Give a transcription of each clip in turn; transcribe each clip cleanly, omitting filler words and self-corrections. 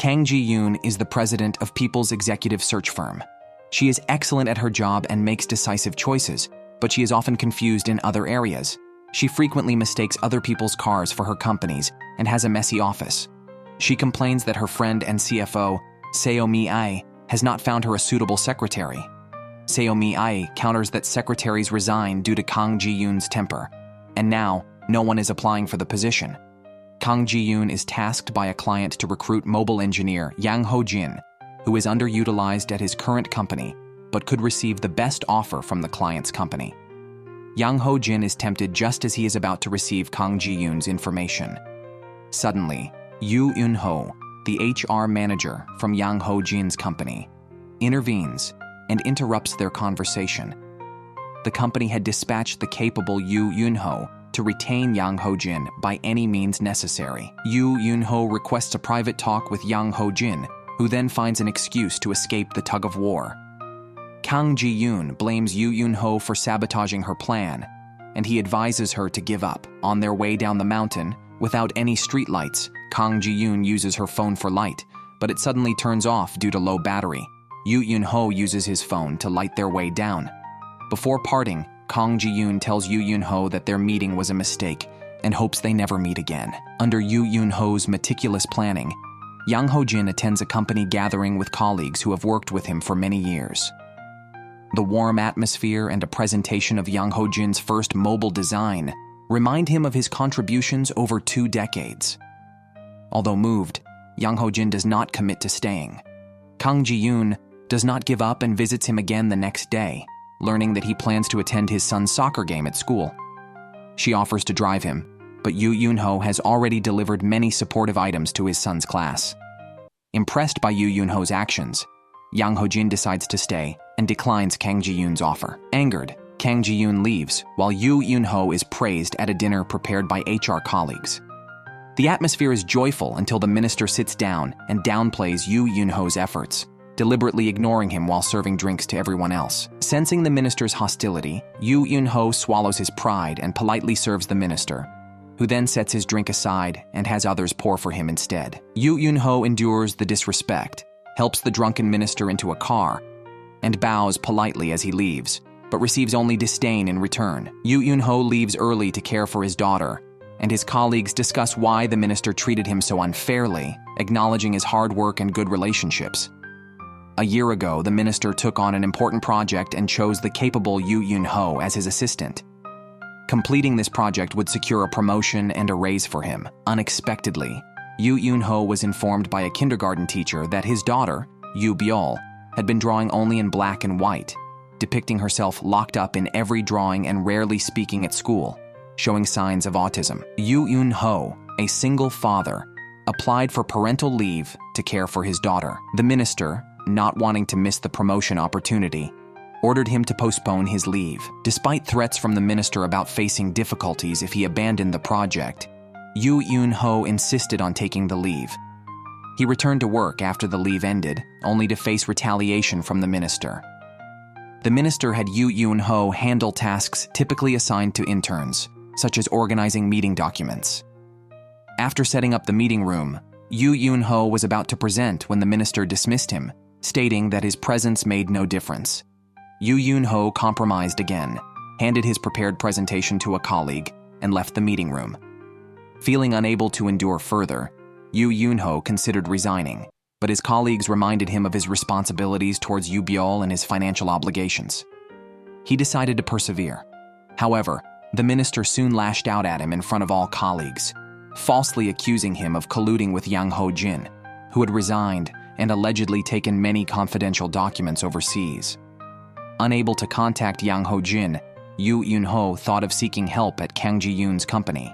Kang Ji-yoon is the president of People's executive search firm. She is excellent at her job and makes decisive choices, but she is often confused in other areas. She frequently mistakes other people's cars for her company's and has a messy office. She complains that her friend and CFO, Seo Mi-ae, has not found her a suitable secretary. Seo Mi-ae counters that secretaries resign due to Kang Ji-yoon's temper, and now no one is applying for the position. Kang Ji-yoon is tasked by a client to recruit mobile engineer Yang Ho-jin, who is underutilized at his current company but could receive the best offer from the client's company. Yang Ho-jin is tempted just as he is about to receive Kang Ji-yoon's information. Suddenly, Yoo Eun-ho, the HR manager from Yang Ho-jin's company, intervenes and interrupts their conversation. The company had dispatched the capable Yoo Eun-ho to retain Yang Ho-jin by any means necessary. Yoo Eun-ho requests a private talk with Yang Ho-jin, who then finds an excuse to escape the tug-of-war. Kang Ji-yoon blames Yoo Eun-ho for sabotaging her plan, and he advises her to give up. On their way down the mountain, without any streetlights, Kang Ji-yoon uses her phone for light, but it suddenly turns off due to low battery. Yoo Eun-ho uses his phone to light their way down. Before parting, Kang Ji-yoon tells Yoo Eun-ho that their meeting was a mistake and hopes they never meet again. Under Yoo Eun-ho's meticulous planning, Yang Ho-jin attends a company gathering with colleagues who have worked with him for many years. The warm atmosphere and a presentation of Yang Ho-jin's first mobile design remind him of his contributions over 2 decades. Although moved, Yang Ho-jin does not commit to staying. Kang Ji-yoon does not give up and visits him again the next day, learning that he plans to attend his son's soccer game at school. She offers to drive him, but Yoo Eun-ho has already delivered many supportive items to his son's class. Impressed by Yoo Eun-ho's actions, Yang Ho-jin decides to stay and declines Kang Ji-yoon's offer. Angered, Kang Ji-yoon leaves while Yoo Eun-ho is praised at a dinner prepared by HR colleagues. The atmosphere is joyful until the minister sits down and downplays Yoo Eun-ho's efforts, deliberately ignoring him while serving drinks to everyone else. Sensing the minister's hostility, Yoo Eun-ho swallows his pride and politely serves the minister, who then sets his drink aside and has others pour for him instead. Yoo Eun-ho endures the disrespect, helps the drunken minister into a car, and bows politely as he leaves, but receives only disdain in return. Yoo Eun-ho leaves early to care for his daughter, and his colleagues discuss why the minister treated him so unfairly, acknowledging his hard work and good relationships. A year ago, the minister took on an important project and chose the capable Yoo Eun-ho as his assistant. Completing this project would secure a promotion and a raise for him. Unexpectedly, Yoo Eun-ho was informed by a kindergarten teacher that his daughter, Yoo Byul, had been drawing only in black and white, depicting herself locked up in every drawing and rarely speaking at school, showing signs of autism. Yoo Eun-ho, a single father, applied for parental leave to care for his daughter. The minister, not wanting to miss the promotion opportunity, ordered him to postpone his leave. Despite threats from the minister about facing difficulties if he abandoned the project, Yoo Eun-ho insisted on taking the leave. He returned to work after the leave ended, only to face retaliation from the minister. The minister had Yoo Eun-ho handle tasks typically assigned to interns, such as organizing meeting documents. After setting up the meeting room, Yoo Eun-ho was about to present when the minister dismissed him, stating that his presence made no difference. Yoo Eun-ho compromised again, handed his prepared presentation to a colleague, and left the meeting room. Feeling unable to endure further, Yoo Eun-ho considered resigning, but his colleagues reminded him of his responsibilities towards Yoo Byul and his financial obligations. He decided to persevere. However, the minister soon lashed out at him in front of all colleagues, falsely accusing him of colluding with Yang Ho-jin, who had resigned and allegedly taken many confidential documents overseas. Unable to contact Yang Ho-jin, Yoo Eun-ho thought of seeking help at Kang Ji-yoon's company.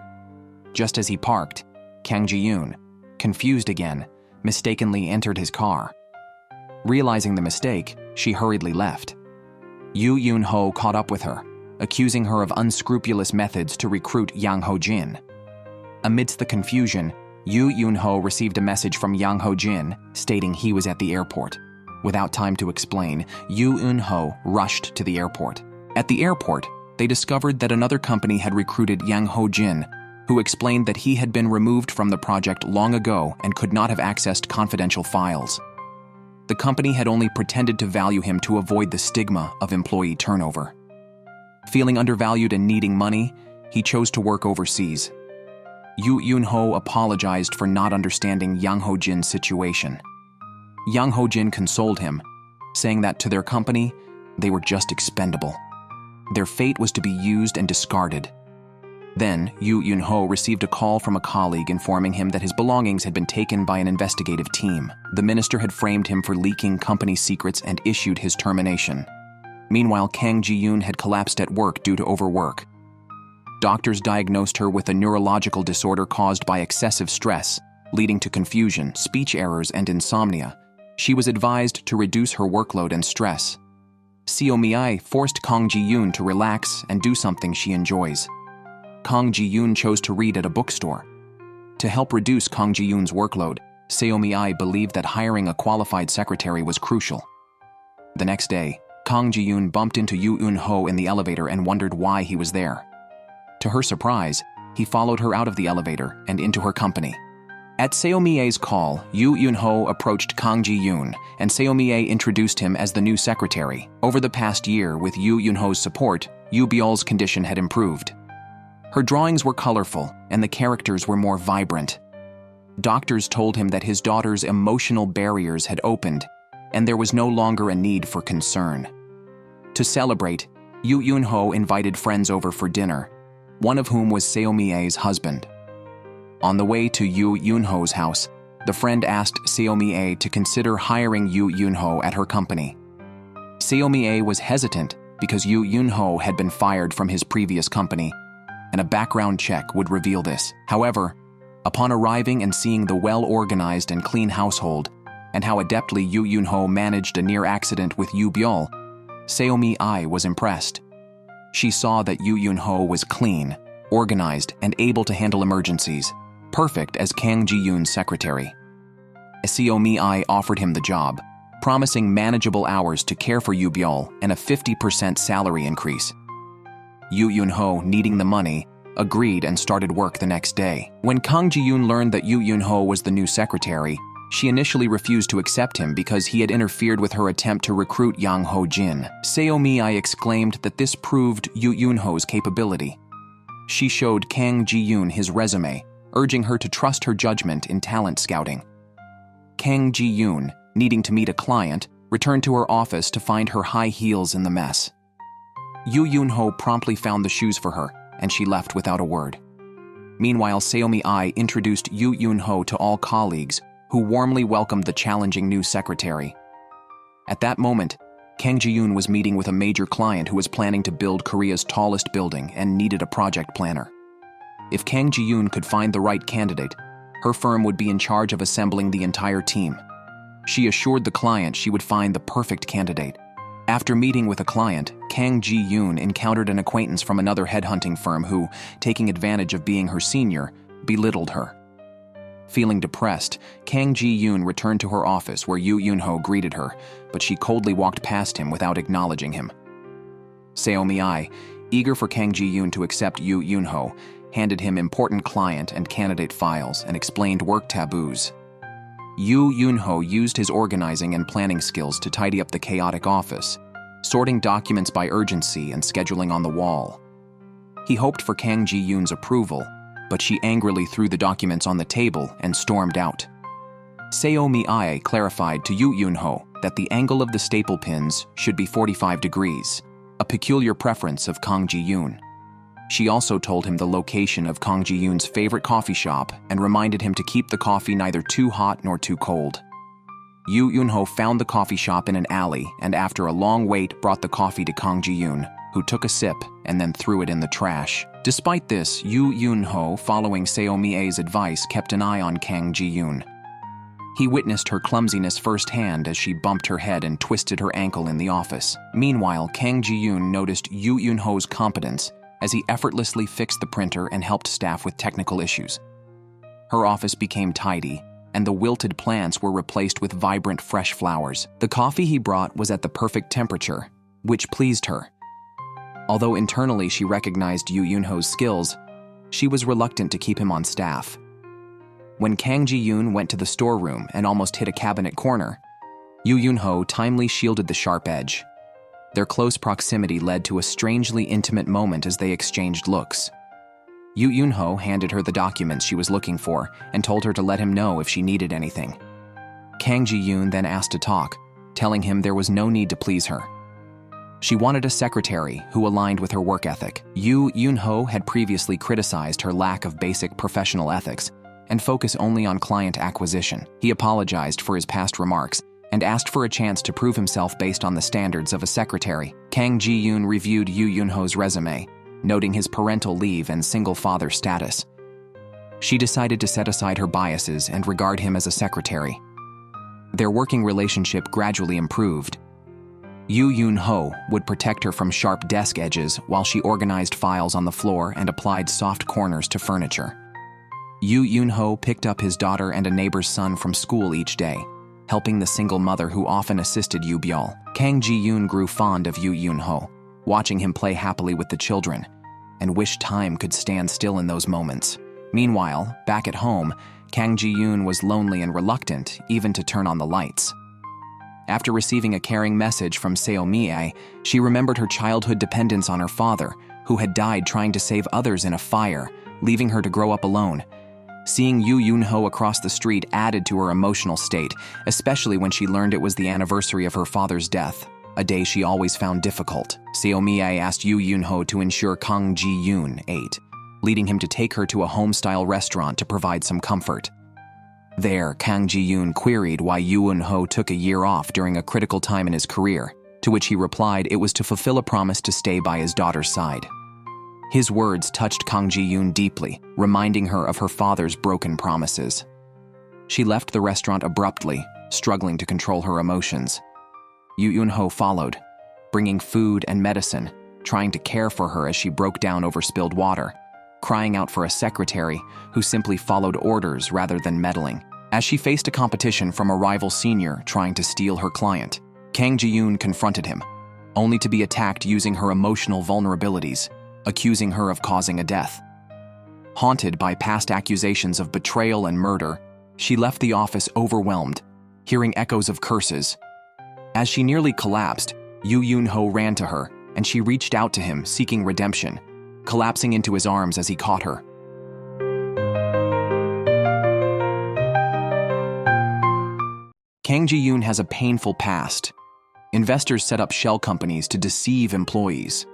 Just as he parked, Kang Ji-yoon, confused again, mistakenly entered his car. Realizing the mistake, she hurriedly left. Yoo Eun-ho caught up with her, accusing her of unscrupulous methods to recruit Yang Ho-jin. Amidst the confusion, Yoo Eun-ho received a message from Yang Ho-jin stating he was at the airport. Without time to explain, Yoo Eun-ho rushed to the airport. At the airport, they discovered that another company had recruited Yang Ho-jin, who explained that he had been removed from the project long ago and could not have accessed confidential files. The company had only pretended to value him to avoid the stigma of employee turnover. Feeling undervalued and needing money, he chose to work overseas. Yoo Eun-ho apologized for not understanding Yang Ho-jin's situation. Yang Ho-jin consoled him, saying that to their company, they were just expendable. Their fate was to be used and discarded. Then, Yoo Eun-ho received a call from a colleague informing him that his belongings had been taken by an investigative team. The minister had framed him for leaking company secrets and issued his termination. Meanwhile, Kang Ji-yoon had collapsed at work due to overwork. Doctors diagnosed her with a neurological disorder caused by excessive stress, leading to confusion, speech errors, and insomnia. She was advised to reduce her workload and stress. Seo Mi-ai forced Kang Ji-yoon to relax and do something she enjoys. Kang Ji-yoon chose to read at a bookstore. To help reduce Kang Ji-yoon's workload, Seo Mi-ai believed that hiring a qualified secretary was crucial. The next day, Kang Ji-yoon bumped into Yoo Eun-ho in the elevator and wondered why he was there. To her surprise, he followed her out of the elevator and into her company. At Seo Mi-ai's call, Yoo Eun-ho approached Kang Ji-yoon, and Seo Mi-ai introduced him as the new secretary. Over the past year, with Yoo Eun-ho's support, Yoo Byul's condition had improved. Her drawings were colorful, and the characters were more vibrant. Doctors told him that his daughter's emotional barriers had opened, and there was no longer a need for concern. To celebrate, Yoo Eun-ho invited friends over for dinner, one of whom was Seo Mi-ai's husband. On the way to Yoo Eun-ho's house, the friend asked Seo Mi-ai to consider hiring Yoo Eun-ho at her company. Seo Mi-ai was hesitant because Yoo Eun-ho had been fired from his previous company, and a background check would reveal this. However, upon arriving and seeing the well-organized and clean household, and how adeptly Yoo Eun-ho managed a near accident with Yoo Byul, Seo Mi-ai was impressed. She saw that Yoo Eun-ho was clean, organized, and able to handle emergencies, perfect as Kang Ji-yoon's secretary. Seo Mi-ai offered him the job, promising manageable hours to care for Yoo Byul and a 50% salary increase. Yoo Eun-ho, needing the money, agreed and started work the next day. When Kang Ji-yoon learned that Yoo Eun-ho was the new secretary, she initially refused to accept him because he had interfered with her attempt to recruit Yang Ho-jin. Seo Mi-ai exclaimed that this proved Yoo Eun-ho's capability. She showed Kang Ji-yoon his resume, urging her to trust her judgment in talent scouting. Kang Ji-yoon, needing to meet a client, returned to her office to find her high heels in the mess. Yoo Eun-ho promptly found the shoes for her, and she left without a word. Meanwhile, Seo Mi-ai introduced Yoo Eun-ho to all colleagues, who warmly welcomed the challenging new secretary. At that moment, Kang Ji-yoon was meeting with a major client who was planning to build Korea's tallest building and needed a project planner. If Kang Ji-yoon could find the right candidate, her firm would be in charge of assembling the entire team. She assured the client she would find the perfect candidate. After meeting with a client, Kang Ji-yoon encountered an acquaintance from another headhunting firm who, taking advantage of being her senior, belittled her. Feeling depressed, Kang Ji-yoon returned to her office where Yoo Eun-ho greeted her, but she coldly walked past him without acknowledging him. Seo Mi-ai, eager for Kang Ji-yoon to accept Yoo Eun-ho, handed him important client and candidate files and explained work taboos. Yoo Eun-ho used his organizing and planning skills to tidy up the chaotic office, sorting documents by urgency and scheduling on the wall. He hoped for Kang Ji-yoon's approval, but she angrily threw the documents on the table and stormed out. Seo Mi-ai clarified to Yoo Eun-ho that the angle of the staple pins should be 45 degrees, a peculiar preference of Kang Ji-yoon. She also told him the location of Kang Ji-yoon's favorite coffee shop and reminded him to keep the coffee neither too hot nor too cold. Yoo Eun-ho found the coffee shop in an alley and after a long wait brought the coffee to Kang Ji-yoon, who took a sip and then threw it in the trash. Despite this, Yoo Eun-ho, following Seo Mi-ai's advice, kept an eye on Kang Ji-yoon. He witnessed her clumsiness firsthand as she bumped her head and twisted her ankle in the office. Meanwhile, Kang Ji-yoon noticed Yoo Eun-ho's competence as he effortlessly fixed the printer and helped staff with technical issues. Her office became tidy, and the wilted plants were replaced with vibrant fresh flowers. The coffee he brought was at the perfect temperature, which pleased her. Although internally she recognized Yoo Eun-ho's skills, she was reluctant to keep him on staff. When Kang Ji-yoon went to the storeroom and almost hit a cabinet corner, Yoo Eun-ho timely shielded the sharp edge. Their close proximity led to a strangely intimate moment as they exchanged looks. Yoo Eun-ho handed her the documents she was looking for and told her to let him know if she needed anything. Kang Ji-yoon then asked to talk, telling him there was no need to please her. She wanted a secretary who aligned with her work ethic. Yoo Eun-ho had previously criticized her lack of basic professional ethics and focus only on client acquisition. He apologized for his past remarks and asked for a chance to prove himself based on the standards of a secretary. Kang Ji-yoon reviewed Yoo Eun-ho's resume, noting his parental leave and single father status. She decided to set aside her biases and regard him as a secretary. Their working relationship gradually improved. Yoo Eun-ho would protect her from sharp desk edges while she organized files on the floor and applied soft corners to furniture. Yoo Eun-ho picked up his daughter and a neighbor's son from school each day, helping the single mother who often assisted Yoo Byul. Kang Ji-yoon grew fond of Yoo Eun-ho, watching him play happily with the children, and wished time could stand still in those moments. Meanwhile, back at home, Kang Ji-yoon was lonely and reluctant even to turn on the lights. After receiving a caring message from Seo Mi-ae, she remembered her childhood dependence on her father, who had died trying to save others in a fire, leaving her to grow up alone. Seeing Yoo Eun-ho across the street added to her emotional state, especially when she learned it was the anniversary of her father's death, a day she always found difficult. Seo Mi-ae asked Yoo Eun-ho to ensure Kang Ji-yoon ate, leading him to take her to a home-style restaurant to provide some comfort. There, Kang Ji-yoon queried why Yoo Eun-ho took a year off during a critical time in his career, to which he replied it was to fulfill a promise to stay by his daughter's side. His words touched Kang Ji-yoon deeply, reminding her of her father's broken promises. She left the restaurant abruptly, struggling to control her emotions. Yoo Eun-ho followed, bringing food and medicine, trying to care for her as she broke down over spilled water, crying out for a secretary who simply followed orders rather than meddling. As she faced a competition from a rival senior trying to steal her client, Kang Ji-yoon confronted him, only to be attacked using her emotional vulnerabilities, accusing her of causing a death. Haunted by past accusations of betrayal and murder, she left the office overwhelmed, hearing echoes of curses. As she nearly collapsed, Yoo Eun-ho ran to her, and she reached out to him, seeking redemption, collapsing into his arms as he caught her. Kang Ji-yoon has a painful past. Investors set up shell companies to deceive employees.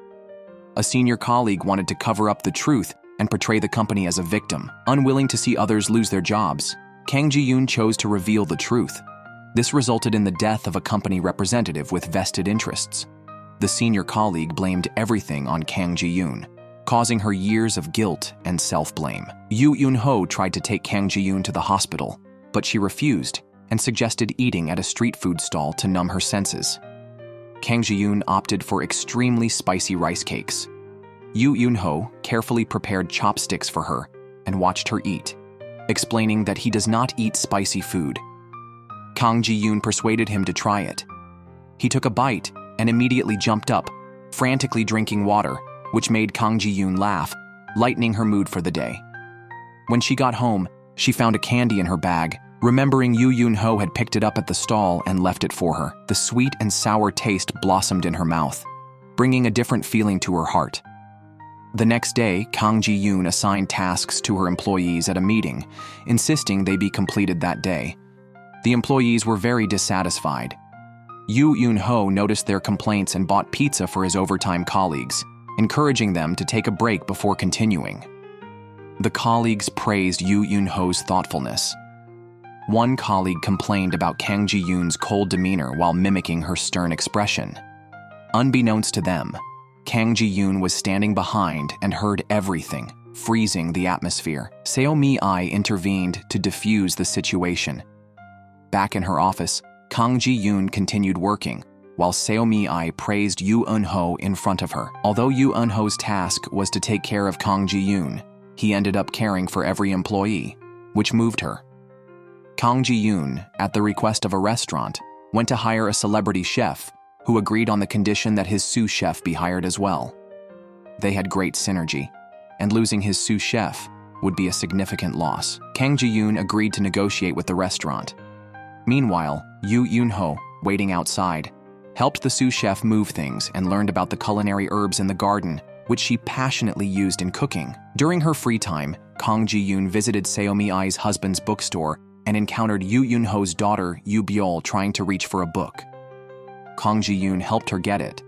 A senior colleague wanted to cover up the truth and portray the company as a victim. Unwilling to see others lose their jobs, Kang Ji-yoon chose to reveal the truth. This resulted in the death of a company representative with vested interests. The senior colleague blamed everything on Kang Ji-yoon, causing her years of guilt and self-blame. Yoo Eun-ho tried to take Kang Ji-yoon to the hospital, but she refused and suggested eating at a street food stall to numb her senses. Kang Ji-yoon opted for extremely spicy rice cakes. Yoo Eun-ho carefully prepared chopsticks for her and watched her eat, explaining that he does not eat spicy food. Kang Ji-yoon persuaded him to try it. He took a bite and immediately jumped up, frantically drinking water, which made Kang Ji-yoon laugh, lightening her mood for the day. When she got home, she found a candy in her bag, remembering Yoo Eun-ho had picked it up at the stall and left it for her. The sweet and sour taste blossomed in her mouth, bringing a different feeling to her heart. The next day, Kang Ji-yoon assigned tasks to her employees at a meeting, insisting they be completed that day. The employees were very dissatisfied. Yoo Eun-ho noticed their complaints and bought pizza for his overtime colleagues, encouraging them to take a break before continuing. The colleagues praised Yoo Eun-ho's thoughtfulness. One colleague complained about Kang Ji-yoon's cold demeanor while mimicking her stern expression. Unbeknownst to them, Kang Ji-yoon was standing behind and heard everything, freezing the atmosphere. Seo Mi-ae intervened to defuse the situation. Back in her office, Kang Ji-yoon continued working, while Seo Mi-ae praised Yoo Eun-ho in front of her. Although Yoo Eun-ho's task was to take care of Kang Ji-yoon, he ended up caring for every employee, which moved her. Kang Ji-yoon, at the request of a restaurant, went to hire a celebrity chef who agreed on the condition that his sous chef be hired as well. They had great synergy. and losing his sous chef would be a significant loss. Kang Ji-yoon agreed to negotiate with the restaurant. Meanwhile, Yoo Eun-ho, waiting outside, helped the sous chef move things and learned about the culinary herbs in the garden, which she passionately used in cooking. During her free time, Kang Ji-yoon visited Seomi-ai's husband's bookstore and encountered Yoo Eun-ho's daughter, Yoo Byul, trying to reach for a book. Kang Ji-yoon helped her get it,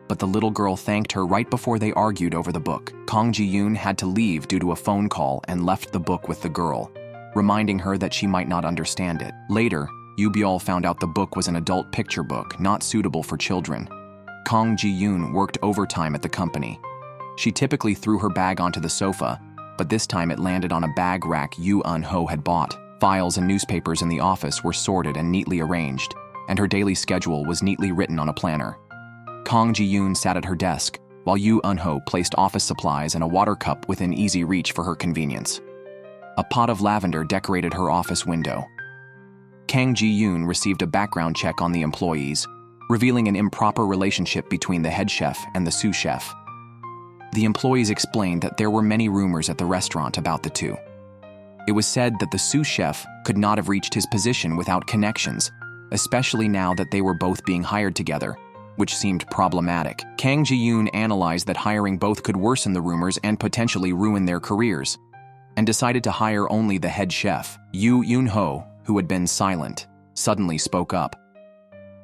but the little girl thanked her right before they argued over the book. Kang Ji-yoon had to leave due to a phone call and left the book with the girl, reminding her that she might not understand it. Later, Yoo Byul found out the book was an adult picture book not suitable for children. Kang Ji-yoon worked overtime at the company. She typically threw her bag onto the sofa, but this time it landed on a bag rack Yoo Eun-ho had bought. Files and newspapers in the office were sorted and neatly arranged, and her daily schedule was neatly written on a planner. Kang Ji-yoon sat at her desk, while Yoo Eun-ho placed office supplies and a water cup within easy reach for her convenience. A pot of lavender decorated her office window. Kang Ji-yoon received a background check on the employees, revealing an improper relationship between the head chef and the sous chef. The employees explained that there were many rumors at the restaurant about the two. It was said that the sous chef could not have reached his position without connections, especially now that they were both being hired together, which seemed problematic. Kang Ji-yoon analyzed that hiring both could worsen the rumors and potentially ruin their careers, and decided to hire only the head chef. Yoo Eun-ho, who had been silent, suddenly spoke up.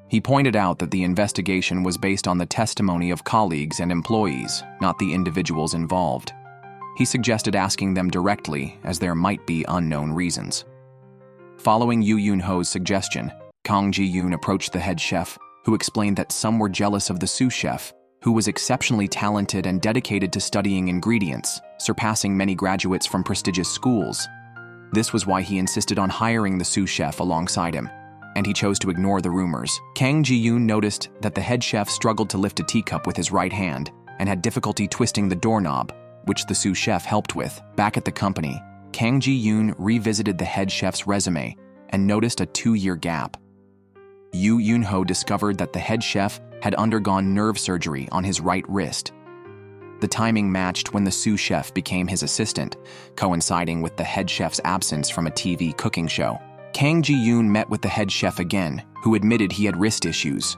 He pointed out that the investigation was based on the testimony of colleagues and employees, not the individuals involved. He suggested asking them directly, as there might be unknown reasons. Following Yoo Eun-ho's suggestion, Kang Ji-yoon approached the head chef, who explained that some were jealous of the sous chef, who was exceptionally talented and dedicated to studying ingredients, surpassing many graduates from prestigious schools. This was why he insisted on hiring the sous chef alongside him, and he chose to ignore the rumors. Kang Ji-yoon noticed that the head chef struggled to lift a teacup with his right hand and had difficulty twisting the doorknob, which the sous chef helped with. Back at the company, Kang Ji-yoon revisited the head chef's resume and noticed a 2-year gap. Yoo Eun-ho discovered that the head chef had undergone nerve surgery on his right wrist. The timing matched when the sous chef became his assistant, coinciding with the head chef's absence from a TV cooking show. Kang Ji-yoon met with the head chef again, who admitted he had wrist issues.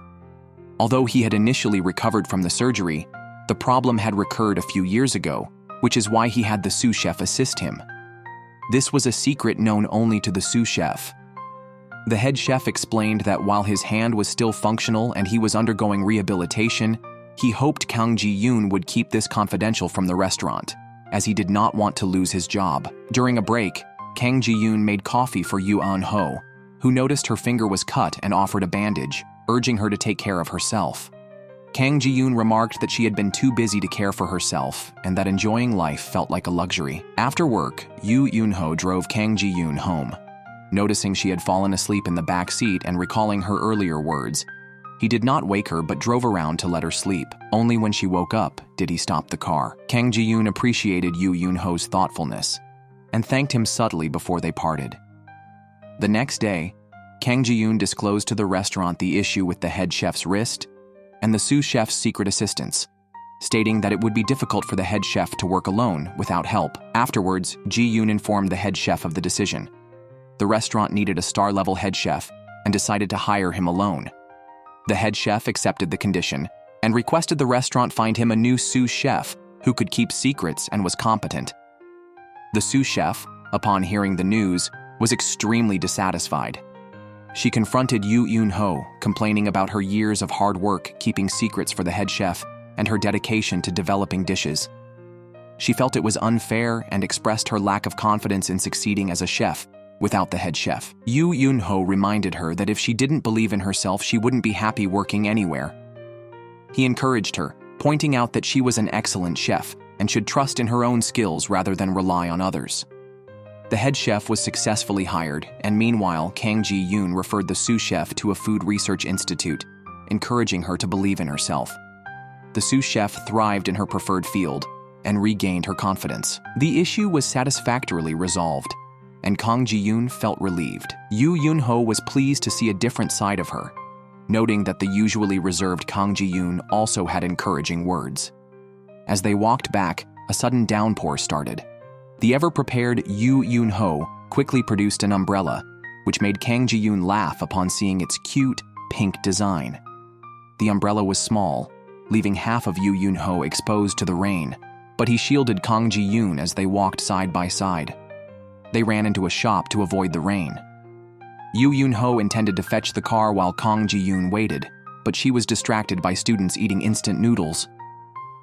Although he had initially recovered from the surgery, the problem had recurred a few years ago, which is why he had the sous chef assist him. This was a secret known only to the sous chef. The head chef explained that while his hand was still functional and he was undergoing rehabilitation, he hoped Kang Ji-yoon would keep this confidential from the restaurant, as he did not want to lose his job. During a break, Kang Ji-yoon made coffee for Yoo Eun-ho, who noticed her finger was cut and offered a bandage, urging her to take care of herself. Kang Ji-yoon remarked that she had been too busy to care for herself and that enjoying life felt like a luxury. After work, Yoo Eun-ho drove Kang Ji-yoon home. Noticing she had fallen asleep in the back seat and recalling her earlier words, he did not wake her but drove around to let her sleep. Only when she woke up did he stop the car. Kang Ji-yoon appreciated Yoo Eun-ho's thoughtfulness and thanked him subtly before they parted. The next day, Kang Ji-yoon disclosed to the restaurant the issue with the head chef's wrist and the sous chef's secret assistance, stating that it would be difficult for the head chef to work alone without help. Afterwards, Ji-yoon informed the head chef of the decision. The restaurant needed a star-level head chef and decided to hire him alone. The head chef accepted the condition and requested the restaurant find him a new sous chef who could keep secrets and was competent. The sous chef, upon hearing the news, was extremely dissatisfied. She confronted Yoo Eun-ho, complaining about her years of hard work keeping secrets for the head chef and her dedication to developing dishes. She felt it was unfair and expressed her lack of confidence in succeeding as a chef without the head chef. Yoo Eun-ho reminded her that if she didn't believe in herself, she wouldn't be happy working anywhere. He encouraged her, pointing out that she was an excellent chef and should trust in her own skills rather than rely on others. The head chef was successfully hired, and meanwhile, Kang Ji-yoon referred the sous chef to a food research institute, encouraging her to believe in herself. The sous chef thrived in her preferred field and regained her confidence. The issue was satisfactorily resolved, and Kang Ji-yoon felt relieved. Yoo Eun-ho was pleased to see a different side of her, noting that the usually reserved Kang Ji-yoon also had encouraging words. As they walked back, a sudden downpour started. The ever-prepared Yoo Eun-ho quickly produced an umbrella, which made Kang Ji-yoon laugh upon seeing its cute, pink design. The umbrella was small, leaving half of Yoo Eun-ho exposed to the rain, but he shielded Kang Ji-yoon as they walked side by side. They ran into a shop to avoid the rain. Yoo Eun-ho intended to fetch the car while Kang Ji-yoon waited, but she was distracted by students eating instant noodles.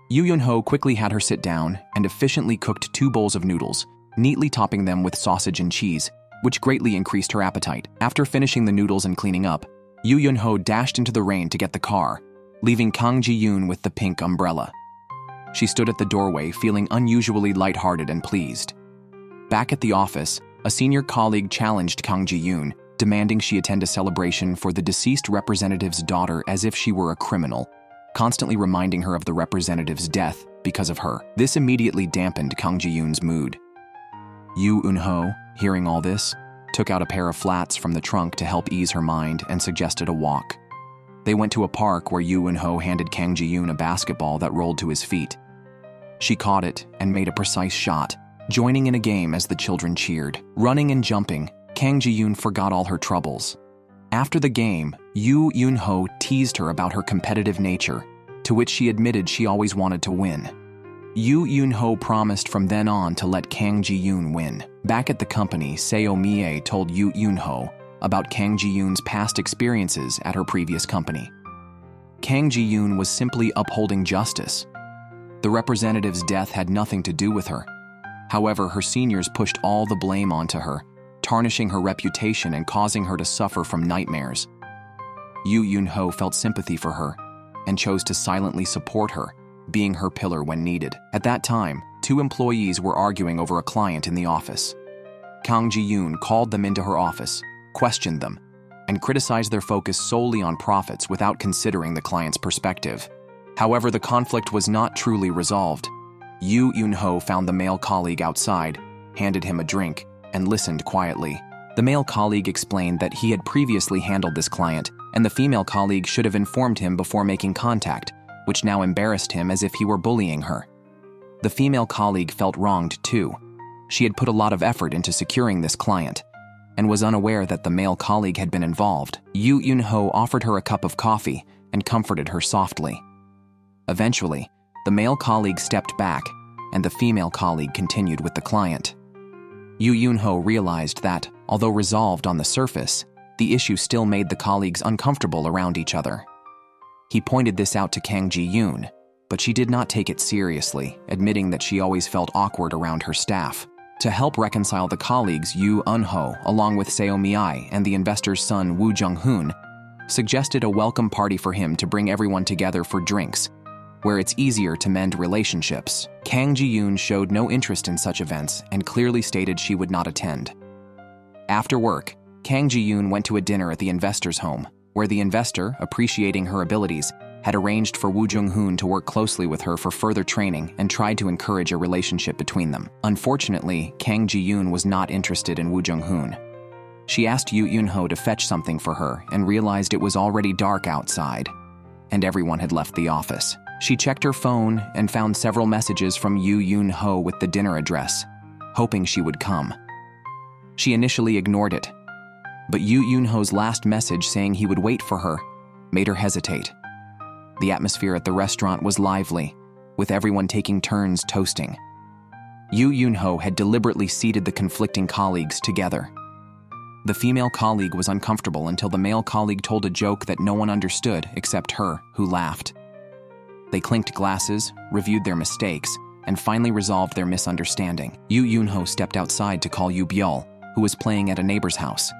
Yoo Eun-ho quickly had her sit down and efficiently cooked 2 bowls of noodles, neatly topping them with sausage and cheese, which greatly increased her appetite. After finishing the noodles and cleaning up, Yoo Eun-ho dashed into the rain to get the car, leaving Kang Ji-yoon with the pink umbrella. She stood at the doorway feeling unusually lighthearted and pleased. Back at the office, a senior colleague challenged Kang Ji-yoon, demanding she attend a celebration for the deceased representative's daughter as if she were a criminal, constantly reminding her of the representative's death because of her. This immediately dampened Kang Ji-yoon's mood. Yoo Eun-ho, hearing all this, took out a pair of flats from the trunk to help ease her mind and suggested a walk. They went to a park where Yoo Eun-ho handed Kang Ji-yoon a basketball that rolled to his feet. She caught it and made a precise shot, joining in a game as the children cheered. Running and jumping, Kang Ji-yoon forgot all her troubles. After the game, Yoo Eun-ho teased her about her competitive nature, to which she admitted she always wanted to win. Yoo Eun-ho promised from then on to let Kang Ji-yoon win. Back at the company, Seo Mi-ae told Yoo Eun-ho about Kang Ji-yoon's past experiences at her previous company. Kang Ji-yoon was simply upholding justice. The representative's death had nothing to do with her. However, her seniors pushed all the blame onto her, tarnishing her reputation and causing her to suffer from nightmares. Yoo Eun-ho felt sympathy for her and chose to silently support her, being her pillar when needed. At that time, 2 employees were arguing over a client in the office. Kang Ji-yoon called them into her office, questioned them, and criticized their focus solely on profits without considering the client's perspective. However, the conflict was not truly resolved. Yoo Eun-ho found the male colleague outside, handed him a drink, and listened quietly. The male colleague explained that he had previously handled this client, and the female colleague should have informed him before making contact, which now embarrassed him as if he were bullying her. The female colleague felt wronged too. She had put a lot of effort into securing this client, and was unaware that the male colleague had been involved. Yoo Eun-ho offered her a cup of coffee and comforted her softly. Eventually, the male colleague stepped back, and the female colleague continued with the client. Yoo Eun-ho realized that, although resolved on the surface, the issue still made the colleagues uncomfortable around each other. He pointed this out to Kang Ji-yoon, but she did not take it seriously, admitting that she always felt awkward around her staff. To help reconcile the colleagues, Yoo Eun-ho, along with Seo Mi-ae and the investor's son Woo Jung-hoon, suggested a welcome party for him to bring everyone together for drinks, where it's easier to mend relationships. Kang Ji-yoon showed no interest in such events and clearly stated she would not attend. After work, Kang Ji-yoon went to a dinner at the investor's home, where the investor, appreciating her abilities, had arranged for Woo Jung-hoon to work closely with her for further training and tried to encourage a relationship between them. Unfortunately, Kang Ji-yoon was not interested in Woo Jung-hoon. She asked Yoo Eun-ho to fetch something for her and realized it was already dark outside, and everyone had left the office. She checked her phone and found several messages from Yoo Eun-ho with the dinner address, hoping she would come. She initially ignored it, but Yoo Eun-ho's last message saying he would wait for her made her hesitate. The atmosphere at the restaurant was lively, with everyone taking turns toasting. Yoo Eun-ho had deliberately seated the conflicting colleagues together. The female colleague was uncomfortable until the male colleague told a joke that no one understood except her, who laughed. They clinked glasses, reviewed their mistakes, and finally resolved their misunderstanding. Yoo Eun-ho stepped outside to call Yoo Byul, who was playing at a neighbor's house.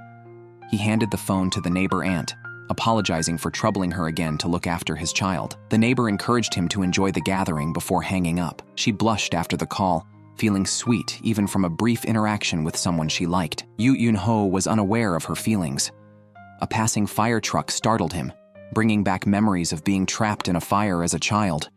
He handed the phone to the neighbor aunt, apologizing for troubling her again to look after his child. The neighbor encouraged him to enjoy the gathering before hanging up. She blushed after the call, feeling sweet even from a brief interaction with someone she liked. Yoo Eun-ho was unaware of her feelings. A passing fire truck startled him, bringing back memories of being trapped in a fire as a child.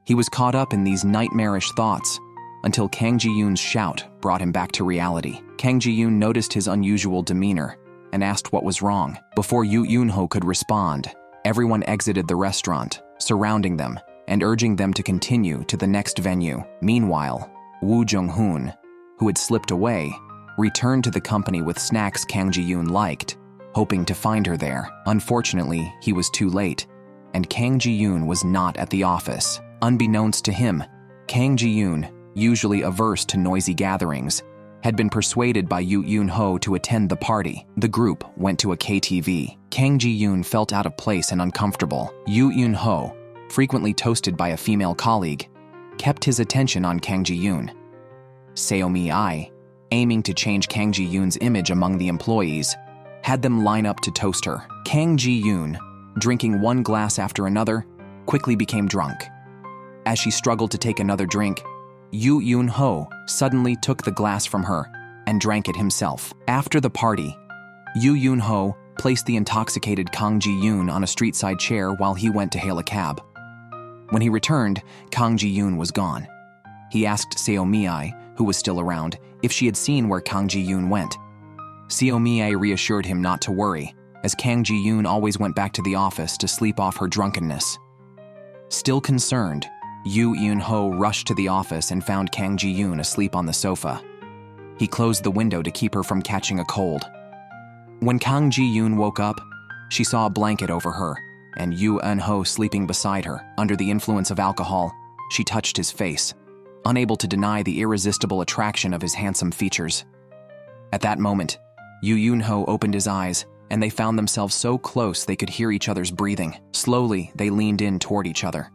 He was caught up in these nightmarish thoughts until Kang Ji-yoon's shout brought him back to reality. Kang Ji-yoon noticed his unusual demeanor and asked what was wrong. Before Yoo Eun-ho could respond, everyone exited the restaurant, surrounding them, and urging them to continue to the next venue. Meanwhile, Woo Jung-hoon, who had slipped away, returned to the company with snacks Kang Ji-yoon liked, hoping to find her there. Unfortunately, he was too late, and Kang Ji-yoon was not at the office. Unbeknownst to him, Kang Ji-yoon, usually averse to noisy gatherings, had been persuaded by Yoo Eun-ho to attend the party. The group went to a KTV. Kang Ji-yoon felt out of place and uncomfortable. Yoo Eun-ho, frequently toasted by a female colleague, kept his attention on Kang Ji-yoon. Seo-mi-ai, aiming to change Kang Ji-yoon's image among the employees, had them line up to toast her. Kang Ji-yoon, drinking one glass after another, quickly became drunk. As she struggled to take another drink, Yoo Eun-ho suddenly took the glass from her and drank it himself. After the party, Yoo Eun-ho placed the intoxicated Kang Ji-yoon on a street-side chair while he went to hail a cab. When he returned, Kang Ji-yoon was gone. He asked Seo-mi-ai, who was still around, if she had seen where Kang Ji-yoon went. Seo-mi-ai reassured him not to worry, as Kang Ji-yoon always went back to the office to sleep off her drunkenness. Still concerned, Yoo Eun-ho rushed to the office and found Kang Ji-yoon asleep on the sofa. He closed the window to keep her from catching a cold. When Kang Ji-yoon woke up, she saw a blanket over her and Yoo Eun-ho sleeping beside her. Under the influence of alcohol, she touched his face, unable to deny the irresistible attraction of his handsome features. At that moment, Yoo Eun-ho opened his eyes, and they found themselves so close they could hear each other's breathing. Slowly, they leaned in toward each other.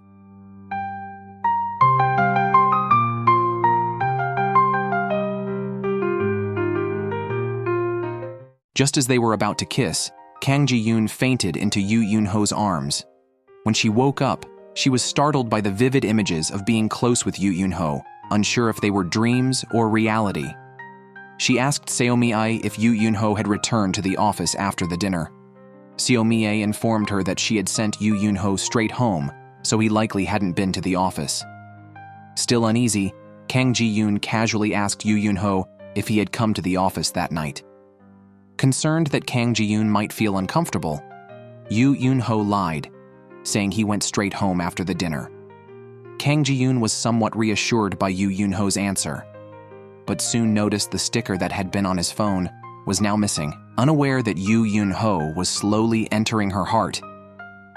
Just as they were about to kiss, Kang Ji-yoon fainted into Yoo Eun-ho's arms. When she woke up, she was startled by the vivid images of being close with Yoo Eun-ho, unsure if they were dreams or reality. She asked Seo-mi-ai if Yoo Eun-ho had returned to the office after the dinner. Seo-mi-ai informed her that she had sent Yoo Eun-ho straight home, so he likely hadn't been to the office. Still uneasy, Kang Ji-yoon casually asked Yoo Eun-ho if he had come to the office that night. Concerned that Kang Ji-yoon might feel uncomfortable, Yoo Eun-ho lied, saying he went straight home after the dinner. Kang Ji-yoon was somewhat reassured by Yoo Eun-ho's answer, but soon noticed the sticker that had been on his phone was now missing. Unaware that Yoo Eun-ho was slowly entering her heart,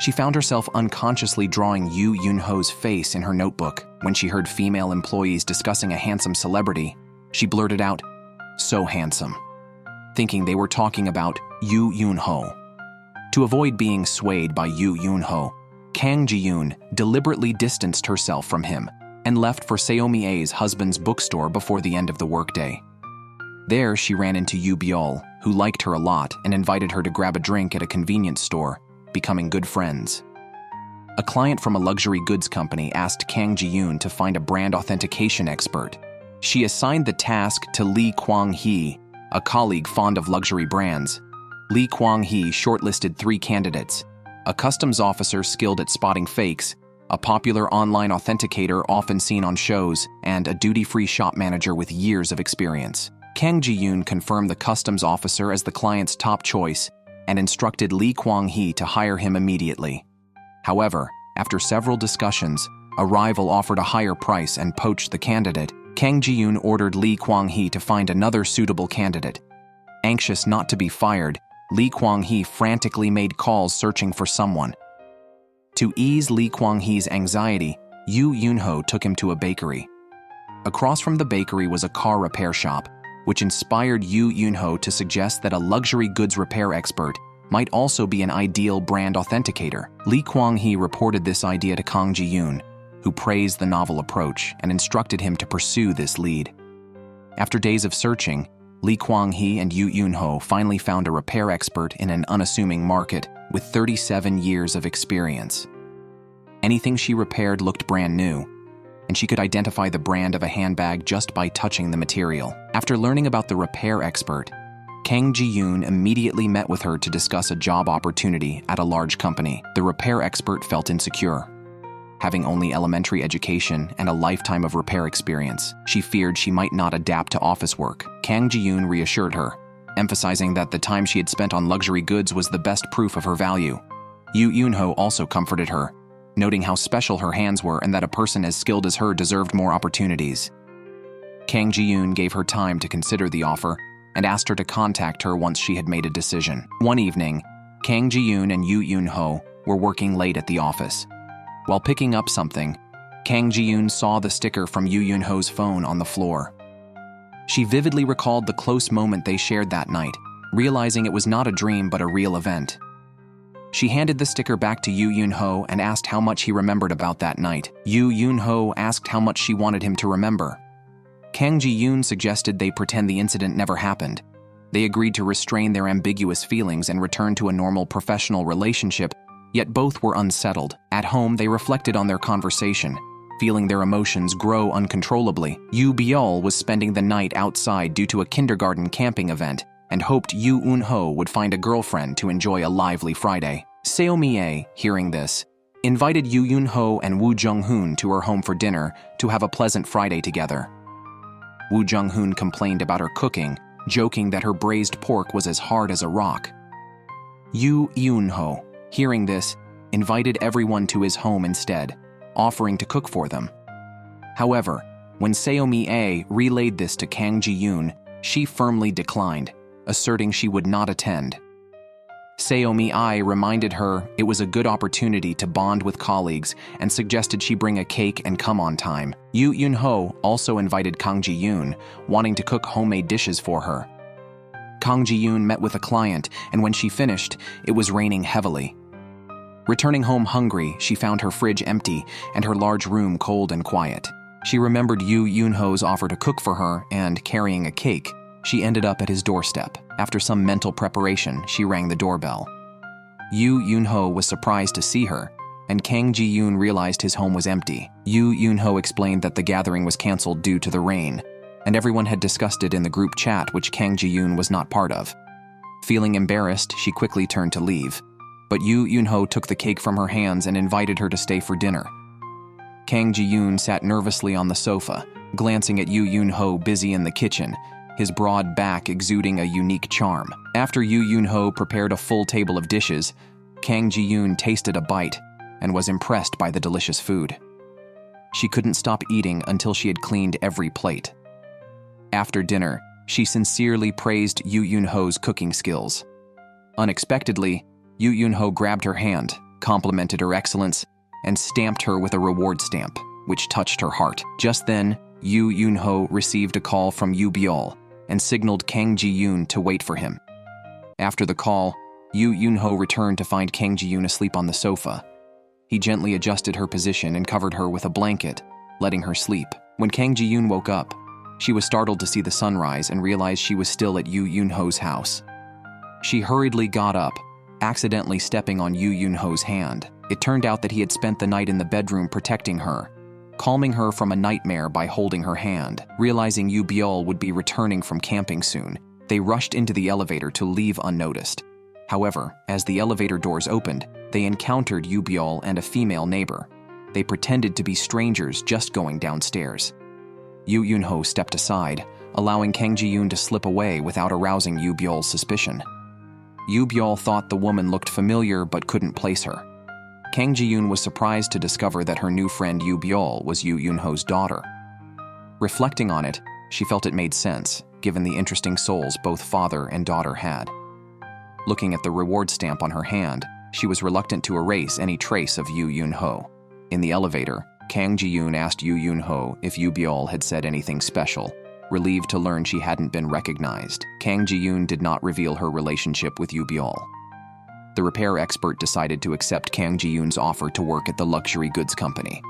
she found herself unconsciously drawing Yoo Eun-ho's face in her notebook. When she heard female employees discussing a handsome celebrity, she blurted out, "So handsome," thinking they were talking about Yoo Eun-ho. To avoid being swayed by Yoo Eun-ho, Kang Ji-yoon deliberately distanced herself from him and left for Seo-mi-ai's husband's bookstore before the end of the workday. There, she ran into Yoo Byul, who liked her a lot and invited her to grab a drink at a convenience store, becoming good friends. A client from a luxury goods company asked Kang Ji-yoon to find a brand authentication expert. She assigned the task to Lee Kwang-hee, a colleague fond of luxury brands. Lee Kwang-hee shortlisted 3 candidates: a customs officer skilled at spotting fakes, a popular online authenticator often seen on shows, and a duty-free shop manager with years of experience. Kang Ji-yoon confirmed the customs officer as the client's top choice and instructed Lee Kwang-hee to hire him immediately. However, after several discussions, a rival offered a higher price and poached the candidate. Kang Ji-yoon ordered Lee Kwang-hee to find another suitable candidate. Anxious not to be fired, Lee Kwang-hee frantically made calls searching for someone. To ease Lee Kwang-hee's anxiety, Yoo Eun-ho took him to a bakery. Across from the bakery was a car repair shop, which inspired Yoo Eun-ho to suggest that a luxury goods repair expert might also be an ideal brand authenticator. Lee Kwang-hee reported this idea to Kang Ji-yoon, who praised the novel approach and instructed him to pursue this lead. After days of searching, Lee Kwang-hee and Yoo Eun-ho finally found a repair expert in an unassuming market with 37 years of experience. Anything she repaired looked brand new, and she could identify the brand of a handbag just by touching the material. After learning about the repair expert, Kang Ji-yoon immediately met with her to discuss a job opportunity at a large company. The repair expert felt insecure. Having only elementary education and a lifetime of repair experience, she feared she might not adapt to office work. Kang Ji-yoon reassured her, emphasizing that the time she had spent on luxury goods was the best proof of her value. Yoo Eun-ho also comforted her, noting how special her hands were and that a person as skilled as her deserved more opportunities. Kang Ji-yoon gave her time to consider the offer and asked her to contact her once she had made a decision. One evening, Kang Ji-yoon and Yoo Eun-ho were working late at the office. While picking up something, Kang Ji-yoon saw the sticker from Yoo Eun-ho's phone on the floor. She vividly recalled the close moment they shared that night, realizing it was not a dream but a real event. She handed the sticker back to Yoo Eun-ho and asked how much he remembered about that night. Yoo Eun-ho asked how much she wanted him to remember. Kang Ji-yoon suggested they pretend the incident never happened. They agreed to restrain their ambiguous feelings and return to a normal professional relationship, yet both were unsettled. At home, they reflected on their conversation, feeling their emotions grow uncontrollably. Yoo Byul was spending the night outside due to a kindergarten camping event and hoped Yoo Eun-ho would find a girlfriend to enjoy a lively Friday. Seo Mi-ae, hearing this, invited Yoo Eun-ho and Woo Jung-hoon to her home for dinner to have a pleasant Friday together. Woo Jung-hoon complained about her cooking, joking that her braised pork was as hard as a rock. Yoo Eun-ho, hearing this, invited everyone to his home instead, offering to cook for them. However, when Seo Mi-ae relayed this to Kang Ji-yoon, she firmly declined, asserting she would not attend. Seo Mi-ae reminded her it was a good opportunity to bond with colleagues and suggested she bring a cake and come on time. Yoo Eun-ho also invited Kang Ji-yoon, wanting to cook homemade dishes for her. Kang Ji-yoon met with a client, and when she finished, it was raining heavily. Returning home hungry, she found her fridge empty and her large room cold and quiet. She remembered Yoo Eun-ho's offer to cook for her, and carrying a cake, she ended up at his doorstep. After some mental preparation, she rang the doorbell. Yoo Eun-ho was surprised to see her, and Kang Ji-yoon realized his home was empty. Yoo Eun-ho explained that the gathering was canceled due to the rain, and everyone had discussed it in the group chat, which Kang Ji-yoon was not part of. Feeling embarrassed, she quickly turned to leave, but Yoo Eun-ho took the cake from her hands and invited her to stay for dinner. Kang Ji-yoon sat nervously on the sofa, glancing at Yoo Eun-ho busy in the kitchen, his broad back exuding a unique charm. After Yoo Eun-ho prepared a full table of dishes, Kang Ji-yoon tasted a bite and was impressed by the delicious food. She couldn't stop eating until she had cleaned every plate. After dinner, she sincerely praised Yoo Eun-ho's cooking skills. Unexpectedly, Yoo Eun-ho grabbed her hand, complimented her excellence, and stamped her with a reward stamp, which touched her heart. Just then, Yoo Eun-ho received a call from Yoo Byul and signaled Kang Ji-yoon to wait for him. After the call, Yoo Eun-ho returned to find Kang Ji-yoon asleep on the sofa. He gently adjusted her position and covered her with a blanket, letting her sleep. When Kang Ji-yoon woke up, she was startled to see the sunrise and realized she was still at Yoo Eun-ho's house. She hurriedly got up, accidentally stepping on Yoo Eun-ho's hand. It turned out that he had spent the night in the bedroom protecting her, calming her from a nightmare by holding her hand. Realizing Yoo Byul would be returning from camping soon, they rushed into the elevator to leave unnoticed. However, as the elevator doors opened, they encountered Yoo Byul and a female neighbor. They pretended to be strangers just going downstairs. Yoo Eun-ho stepped aside, allowing Kang Ji-yoon to slip away without arousing Yoo Byul's suspicion. Yoo Byul thought the woman looked familiar but couldn't place her. Kang Ji-yoon was surprised to discover that her new friend Yoo Byul was Yoo Eun-ho's daughter. Reflecting on it, she felt it made sense, given the interesting souls both father and daughter had. Looking at the reward stamp on her hand, she was reluctant to erase any trace of Yoo Eun-ho. In the elevator, Kang Ji-yoon asked Yoo Eun-ho if Yoo Byul had said anything special, relieved to learn she hadn't been recognized. Kang Ji-yoon did not reveal her relationship with Yoo Byul. The repair expert decided to accept Kang Ji-yoon's offer to work at the luxury goods company.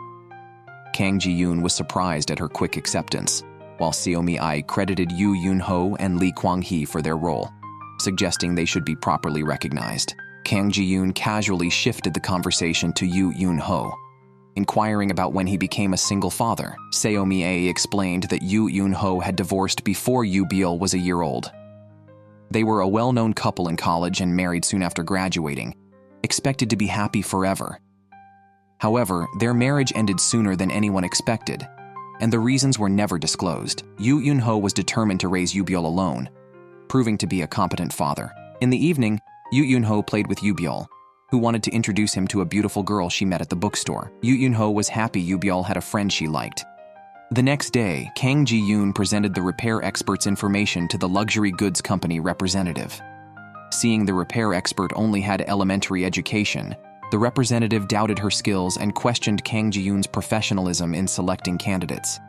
Kang Ji-yoon was surprised at her quick acceptance, while Seo Mi-ae credited Yoo Eun-ho and Lee Kwang-hee for their role, suggesting they should be properly recognized. Kang Ji-yoon casually shifted the conversation to Yoo Eun-ho, inquiring about when he became a single father. Seo Mi-ae explained that Yoo Eun-ho had divorced before Yoo Byul was a year old. They were a well-known couple in college and married soon after graduating, expected to be happy forever. However, their marriage ended sooner than anyone expected, and the reasons were never disclosed. Yoo Eun-ho was determined to raise Yoo Byul alone, proving to be a competent father. In the evening, Yoo Eun-ho played with Yoo Byul, who wanted to introduce him to a beautiful girl she met at the bookstore. Yoo Eun-ho was happy Yoo Byul had a friend she liked. The next day, Kang Ji-yoon presented the repair expert's information to the luxury goods company representative. Seeing the repair expert only had elementary education, the representative doubted her skills and questioned Kang Ji-yoon's professionalism in selecting candidates.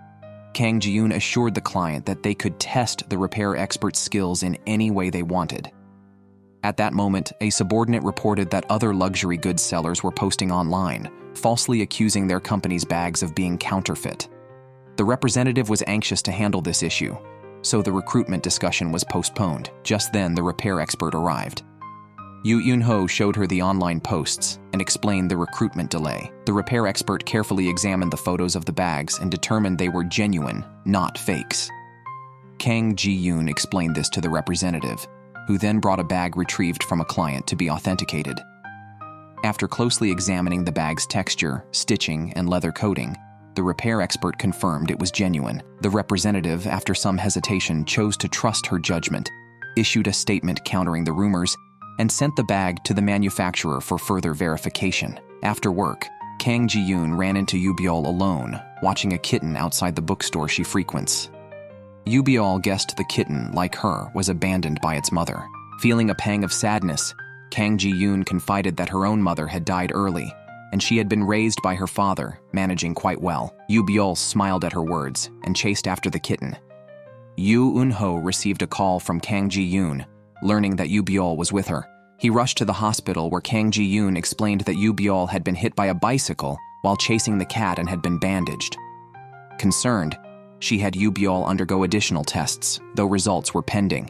Kang Ji-yoon assured the client that they could test the repair expert's skills in any way they wanted. At that moment, a subordinate reported that other luxury goods sellers were posting online, falsely accusing their company's bags of being counterfeit. The representative was anxious to handle this issue, so the recruitment discussion was postponed. Just then, the repair expert arrived. Yoo Eun-ho showed her the online posts and explained the recruitment delay. The repair expert carefully examined the photos of the bags and determined they were genuine, not fakes. Kang Ji-yoon explained this to the representative, who then brought a bag retrieved from a client to be authenticated. After closely examining the bag's texture, stitching, and leather coating, the repair expert confirmed it was genuine. The representative, after some hesitation, chose to trust her judgment, issued a statement countering the rumors, and sent the bag to the manufacturer for further verification. After work, Kang Ji-yoon ran into Yoo Byul alone, watching a kitten outside the bookstore she frequents. Yoo Byul guessed the kitten, like her, was abandoned by its mother. Feeling a pang of sadness, Kang Ji-yoon confided that her own mother had died early, and she had been raised by her father, managing quite well. Yoo Byul smiled at her words and chased after the kitten. Yoo Eun-ho received a call from Kang Ji-yoon, learning that Yoo Byul was with her. He rushed to the hospital where Kang Ji-yoon explained that Yoo Byul had been hit by a bicycle while chasing the cat and had been bandaged. Concerned, she had Yoo Byul undergo additional tests, though results were pending.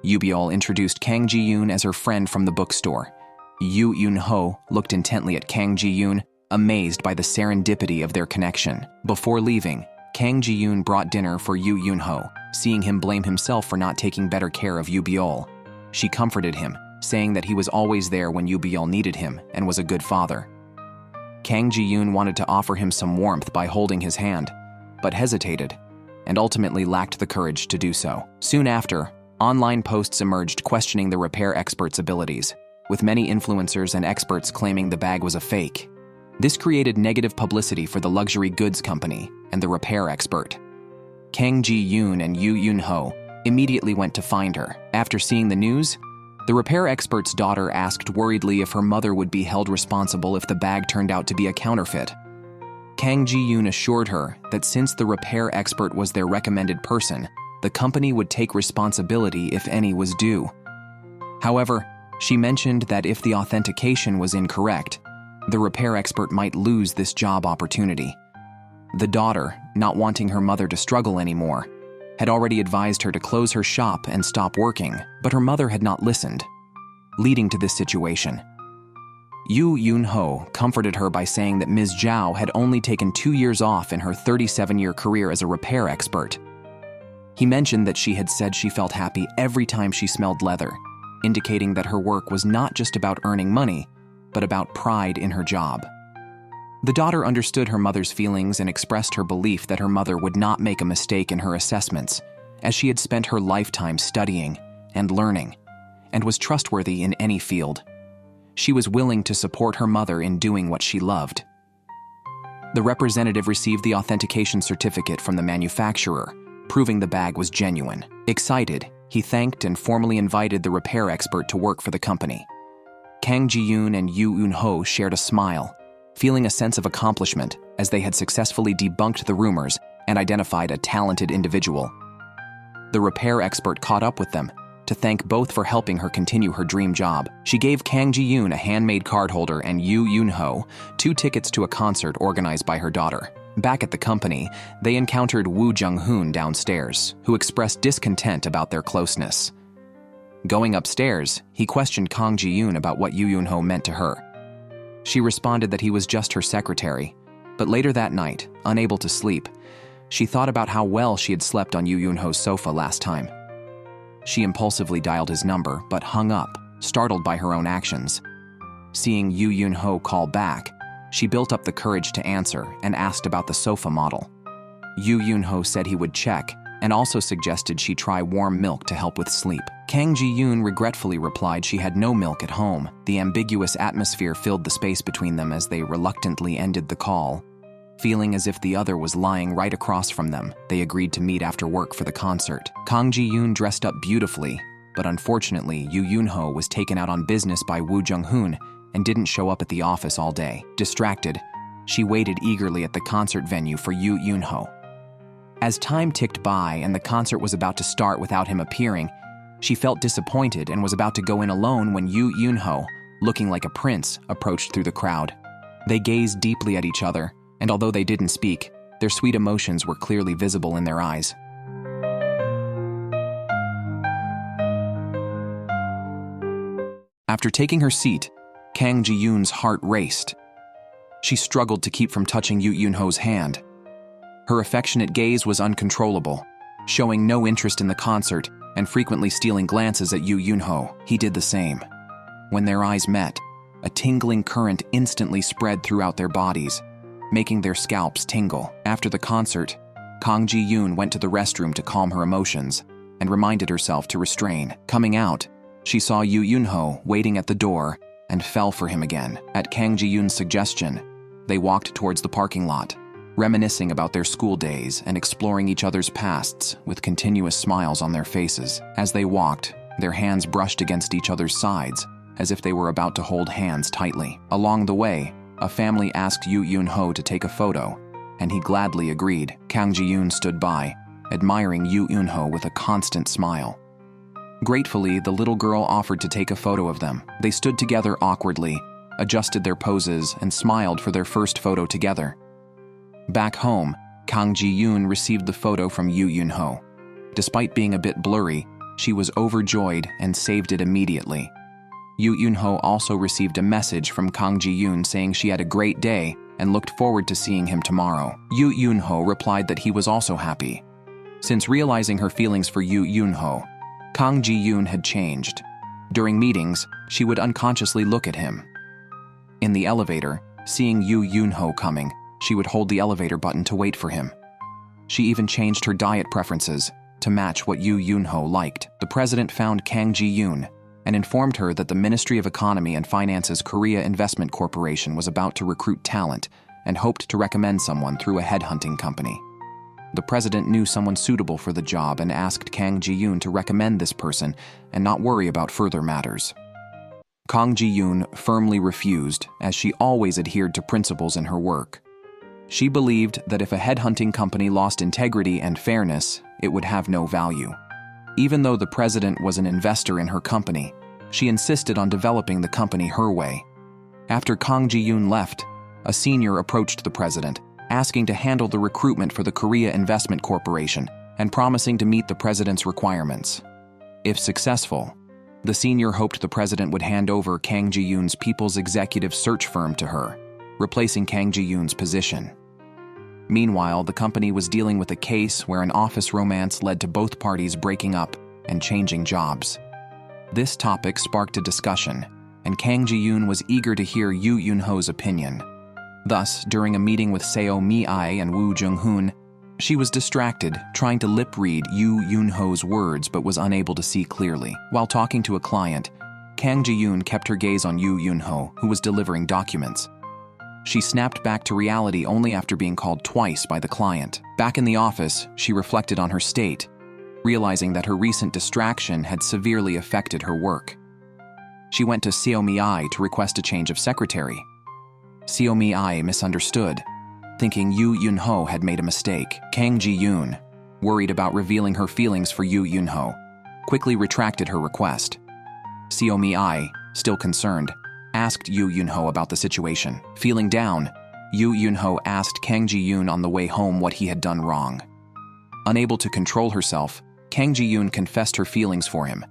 Yoo Byul introduced Kang Ji-yoon as her friend from the bookstore. Yoo Eun-ho looked intently at Kang Ji-yoon, amazed by the serendipity of their connection. Before leaving, Kang Ji-yoon brought dinner for Yoo Eun-ho, seeing him blame himself for not taking better care of Yoo Byul. She comforted him, saying that he was always there when Yoo Byul needed him and was a good father. Kang Ji-yoon wanted to offer him some warmth by holding his hand, but hesitated, and ultimately lacked the courage to do so. Soon after, online posts emerged questioning the repair expert's abilities, with many influencers and experts claiming the bag was a fake. This created negative publicity for the luxury goods company and the repair expert. Kang Ji-yoon and Yoo Eun-ho immediately went to find her. After seeing the news, the repair expert's daughter asked worriedly if her mother would be held responsible if the bag turned out to be a counterfeit. Kang Ji-yoon assured her that since the repair expert was their recommended person, the company would take responsibility if any was due. However, she mentioned that if the authentication was incorrect, the repair expert might lose this job opportunity. The daughter, not wanting her mother to struggle anymore, had already advised her to close her shop and stop working, but her mother had not listened, leading to this situation. Yoo Eun-ho comforted her by saying that Ms. Zhao had only taken 2 years off in her 37-year career as a repair expert. He mentioned that she had said she felt happy every time she smelled leather, indicating that her work was not just about earning money, but about pride in her job. The daughter understood her mother's feelings and expressed her belief that her mother would not make a mistake in her assessments, as she had spent her lifetime studying and learning, and was trustworthy in any field. She was willing to support her mother in doing what she loved. The representative received the authentication certificate from the manufacturer, proving the bag was genuine. Excited, he thanked and formally invited the repair expert to work for the company. Kang Ji-yoon and Yoo Eun-ho shared a smile, feeling a sense of accomplishment as they had successfully debunked the rumors and identified a talented individual. The repair expert caught up with them to thank both for helping her continue her dream job. She gave Kang Ji-yoon a handmade card holder and Yoo Eun-ho 2 tickets to a concert organized by her daughter. Back at the company, they encountered Woo Jung-hoon downstairs, who expressed discontent about their closeness. Going upstairs, he questioned Kang Ji-yoon about what Yoo Eun-ho meant to her. She responded that he was just her secretary, but later that night, unable to sleep, she thought about how well she had slept on Yoo Eun-ho's sofa last time. She impulsively dialed his number, but hung up, startled by her own actions. Seeing Yoo Eun-ho call back, she built up the courage to answer and asked about the sofa model. Yoo Eun-ho said he would check and also suggested she try warm milk to help with sleep. Kang Ji-yoon regretfully replied she had no milk at home. The ambiguous atmosphere filled the space between them as they reluctantly ended the call. Feeling as if the other was lying right across from them, they agreed to meet after work for the concert. Kang Ji-yoon dressed up beautifully, but unfortunately, Yoo Eun-ho was taken out on business by Woo Jung-hoon and didn't show up at the office all day. Distracted, she waited eagerly at the concert venue for Yoo Eun-ho. As time ticked by and the concert was about to start without him appearing, she felt disappointed and was about to go in alone when Yoo Eun-ho, looking like a prince, approached through the crowd. They gazed deeply at each other, and although they didn't speak, their sweet emotions were clearly visible in their eyes. After taking her seat, Kang Ji-yoon's heart raced. She struggled to keep from touching Yoo Eun-ho's hand. Her affectionate gaze was uncontrollable, showing no interest in the concert and frequently stealing glances at Yoo Eun-ho. He did the same. When their eyes met, a tingling current instantly spread throughout their bodies, making their scalps tingle. After the concert, Kang Ji-yoon went to the restroom to calm her emotions and reminded herself to restrain. Coming out, she saw Yoo Eun-ho waiting at the door and fell for him again. At Kang Ji-yoon's suggestion, they walked towards the parking lot, reminiscing about their school days and exploring each other's pasts with continuous smiles on their faces. As they walked, their hands brushed against each other's sides, as if they were about to hold hands tightly. Along the way, a family asked Yoo Eun-ho to take a photo, and he gladly agreed. Kang Ji-yoon stood by, admiring Yoo Eun-ho with a constant smile. Gratefully, the little girl offered to take a photo of them. They stood together awkwardly, adjusted their poses, and smiled for their first photo together. Back home, Kang Ji-yoon received the photo from Yoo Eun-ho. Despite being a bit blurry, she was overjoyed and saved it immediately. Yoo Eun-ho also received a message from Kang Ji-yoon saying she had a great day and looked forward to seeing him tomorrow. Yoo Eun-ho replied that he was also happy. Since realizing her feelings for Yoo Eun-ho, Kang Ji-yoon had changed. During meetings, she would unconsciously look at him. In the elevator, seeing Yoo Eun-ho coming, she would hold the elevator button to wait for him. She even changed her diet preferences to match what Yoo Eun-ho liked. The president found Kang Ji-yoon and informed her that the Ministry of Economy and Finance's Korea Investment Corporation was about to recruit talent and hoped to recommend someone through a headhunting company. The president knew someone suitable for the job and asked Kang Ji-yoon to recommend this person and not worry about further matters. Kang Ji-yoon firmly refused, as she always adhered to principles in her work. She believed that if a headhunting company lost integrity and fairness, it would have no value. Even though the president was an investor in her company, she insisted on developing the company her way. After Kang Ji-yoon left, a senior approached the president, asking to handle the recruitment for the Korea Investment Corporation and promising to meet the president's requirements. If successful, the senior hoped the president would hand over Kang Ji-yoon's People's Executive Search firm to her, replacing Kang Ji-yoon's position. Meanwhile, the company was dealing with a case where an office romance led to both parties breaking up and changing jobs. This topic sparked a discussion, and Kang Ji-yoon was eager to hear Yoo Eun-ho's opinion. Thus, during a meeting with Seo Mi-ai and Woo Jung-hoon, she was distracted, trying to lip-read Yoo Eun-ho's words but was unable to see clearly. While talking to a client, Kang Ji-yoon kept her gaze on Yoo Eun-ho, who was delivering documents. She snapped back to reality only after being called twice by the client. Back in the office, she reflected on her state, realizing that her recent distraction had severely affected her work. She went to Seo Mi-ai to request a change of secretary. Seo Mi-ai misunderstood, thinking Yoo Eun-ho had made a mistake. Kang Ji-yoon, worried about revealing her feelings for Yoo Eun-ho, quickly retracted her request. Seo Mi-ai, still concerned, asked Yoo Eun-ho about the situation. Feeling down, Yoo Eun-ho asked Kang Ji-yoon on the way home what he had done wrong. Unable to control herself, Kang Ji-yoon confessed her feelings for him,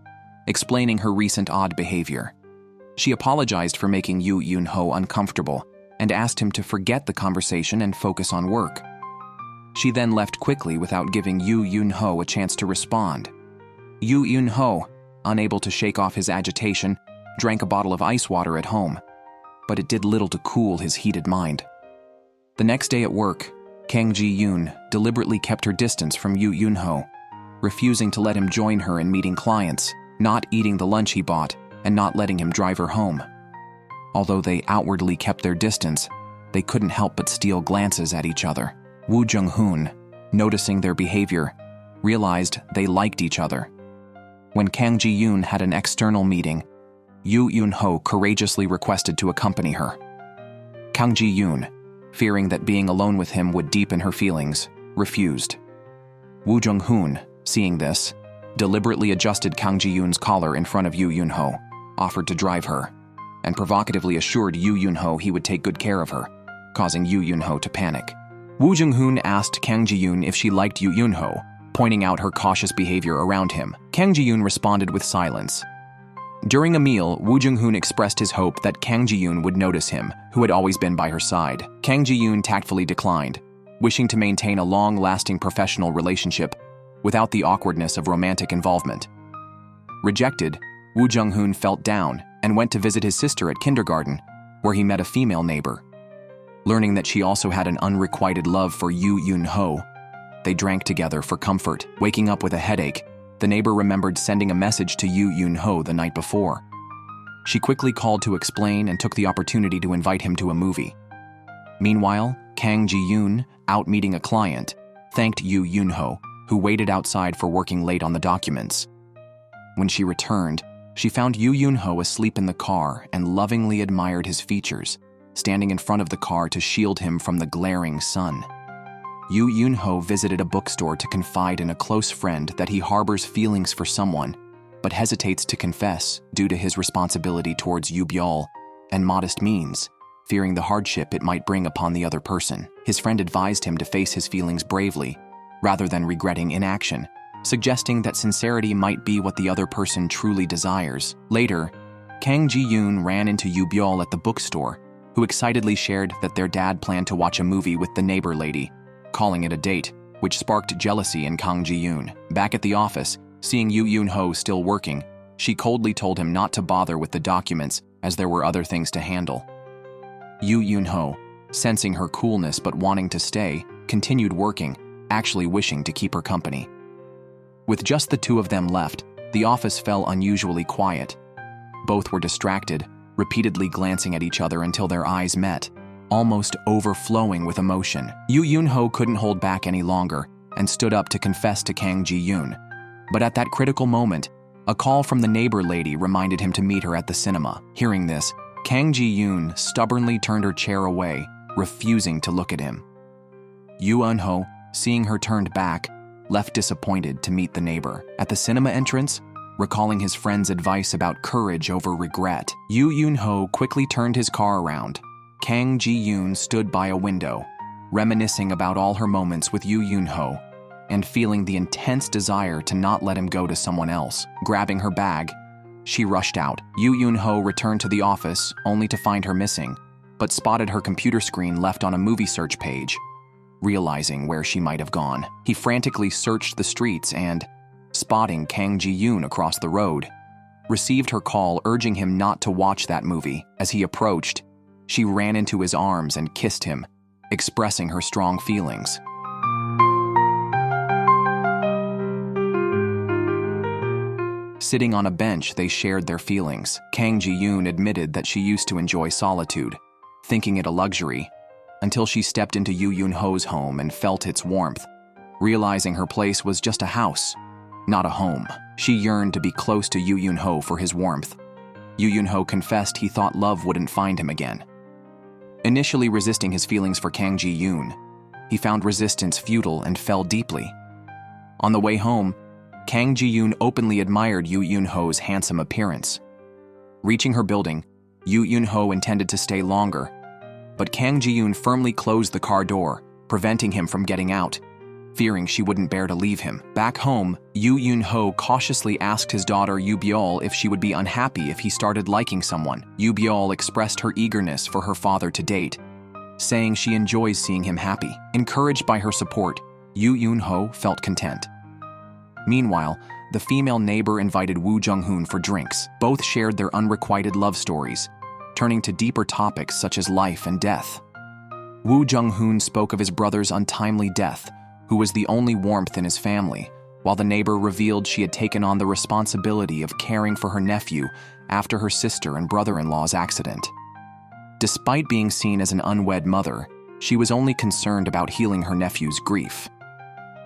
explaining her recent odd behavior. She apologized for making Yoo Eun-ho uncomfortable and asked him to forget the conversation and focus on work. She then left quickly without giving Yoo Eun-ho a chance to respond. Yoo Eun-ho, unable to shake off his agitation, drank a bottle of ice water at home, but it did little to cool his heated mind. The next day at work, Kang Ji-yoon deliberately kept her distance from Yoo Eun-ho, refusing to let him join her in meeting clients, not eating the lunch he bought, and not letting him drive her home. Although they outwardly kept their distance, they couldn't help but steal glances at each other. Woo Jung-hoon, noticing their behavior, realized they liked each other. When Kang Ji-yoon had an external meeting, Yoo Eun-ho courageously requested to accompany her. Kang Ji-yoon, fearing that being alone with him would deepen her feelings, refused. Woo Jung-hoon, seeing this, deliberately adjusted Kang Ji-yoon's collar in front of Yoo Eun-ho, offered to drive her, and provocatively assured Yoo Eun-ho he would take good care of her, causing Yoo Eun-ho to panic. Woo Jung-hoon asked Kang Ji-yoon if she liked Yoo Eun-ho, pointing out her cautious behavior around him. Kang Ji-yoon responded with silence. During a meal, Woo Jung-hoon expressed his hope that Kang Ji-yoon would notice him, who had always been by her side. Kang Ji-yoon tactfully declined, wishing to maintain a long-lasting professional relationship without the awkwardness of romantic involvement. Rejected, Woo Jung-hoon felt down and went to visit his sister at kindergarten, where he met a female neighbor. Learning that she also had an unrequited love for Yoo Eun-ho, they drank together for comfort. Waking up with a headache, the neighbor remembered sending a message to Yoo Eun-ho the night before. She quickly called to explain and took the opportunity to invite him to a movie. Meanwhile, Kang Ji-yoon, out meeting a client, thanked Yoo Eun-ho, who waited outside for working late on the documents. When she returned, she found Yoo Eun-ho asleep in the car and lovingly admired his features, standing in front of the car to shield him from the glaring sun. Yoo Eun-ho visited a bookstore to confide in a close friend that he harbors feelings for someone, but hesitates to confess due to his responsibility towards Yoo and modest means, fearing the hardship it might bring upon the other person. His friend advised him to face his feelings bravely, rather than regretting inaction, suggesting that sincerity might be what the other person truly desires. Later, Kang Ji-yoon ran into Yoo at the bookstore, who excitedly shared that their dad planned to watch a movie with the neighbor lady, calling it a date, which sparked jealousy in Kang Ji-yoon. Back at the office, seeing Yoo Eun-ho still working, she coldly told him not to bother with the documents as there were other things to handle. Yoo Eun-ho, sensing her coolness but wanting to stay, continued working, actually wishing to keep her company. With just the two of them left, the office fell unusually quiet. Both were distracted, repeatedly glancing at each other until their eyes met, almost overflowing with emotion. Yoo Eun-ho couldn't hold back any longer and stood up to confess to Kang Ji-yoon. But at that critical moment, a call from the neighbor lady reminded him to meet her at the cinema. Hearing this, Kang Ji-yoon stubbornly turned her chair away, refusing to look at him. Yoo Eun-ho, seeing her turned back, left disappointed to meet the neighbor. At the cinema entrance, recalling his friend's advice about courage over regret, Yoo Eun-ho quickly turned his car around. Kang Ji-yoon stood by a window, reminiscing about all her moments with Yoo Eun-ho, and feeling the intense desire to not let him go to someone else. Grabbing her bag, she rushed out. Yoo Eun-ho returned to the office only to find her missing, but spotted her computer screen left on a movie search page. Realizing where she might have gone, he frantically searched the streets and, spotting Kang Ji-yoon across the road, received her call urging him not to watch that movie. As he approached, she ran into his arms and kissed him, expressing her strong feelings. Sitting on a bench, they shared their feelings. Kang Ji-yoon admitted that she used to enjoy solitude, thinking it a luxury, until she stepped into Yoo Eun-ho's home and felt its warmth, realizing her place was just a house, not a home. She yearned to be close to Yoo Eun-ho for his warmth. Yoo Eun-ho confessed he thought love wouldn't find him again. Initially resisting his feelings for Kang Ji-yoon, he found resistance futile and fell deeply. On the way home, Kang Ji-yoon openly admired Yoo Eun-ho's handsome appearance. Reaching her building, Yoo Eun-ho intended to stay longer, but Kang Ji-yoon firmly closed the car door, preventing him from getting out, fearing she wouldn't bear to leave him. Back home, Yoo Eun-ho cautiously asked his daughter Yoo if she would be unhappy if he started liking someone. Yoo expressed her eagerness for her father to date, saying she enjoys seeing him happy. Encouraged by her support, Yoo Eun-ho felt content. Meanwhile, the female neighbor invited Woo Jung-hoon for drinks. Both shared their unrequited love stories, turning to deeper topics such as life and death. Woo Jung-hoon spoke of his brother's untimely death, who was the only warmth in his family, while the neighbor revealed she had taken on the responsibility of caring for her nephew after her sister and brother-in-law's accident. Despite being seen as an unwed mother, she was only concerned about healing her nephew's grief.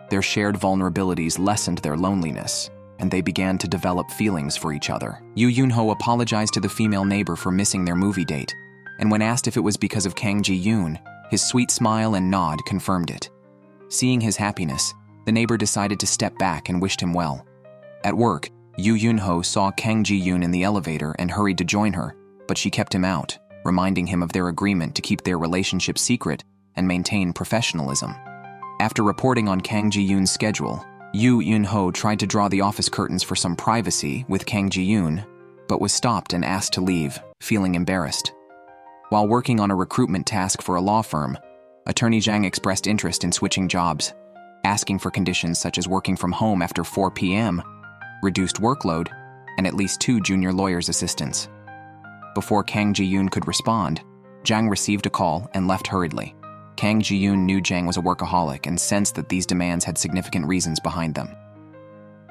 Their shared vulnerabilities lessened their loneliness, and they began to develop feelings for each other. Yoo Eun-ho apologized to the female neighbor for missing their movie date, and when asked if it was because of Kang Ji-yoon, his sweet smile and nod confirmed it. Seeing his happiness, the neighbor decided to step back and wished him well. At work, Yoo Eun-ho saw Kang Ji-yoon in the elevator and hurried to join her, but she kept him out, reminding him of their agreement to keep their relationship secret and maintain professionalism. After reporting on Kang Ji-yoon's schedule, Yoo Eun-ho tried to draw the office curtains for some privacy with Kang Ji-yoon, but was stopped and asked to leave, feeling embarrassed. While working on a recruitment task for a law firm, Attorney Jang expressed interest in switching jobs, asking for conditions such as working from home after 4 p.m., reduced workload, and at least 2 junior lawyers' assistants. Before Kang Ji-yoon could respond, Jang received a call and left hurriedly. Kang Ji-yoon knew Jang was a workaholic and sensed that these demands had significant reasons behind them.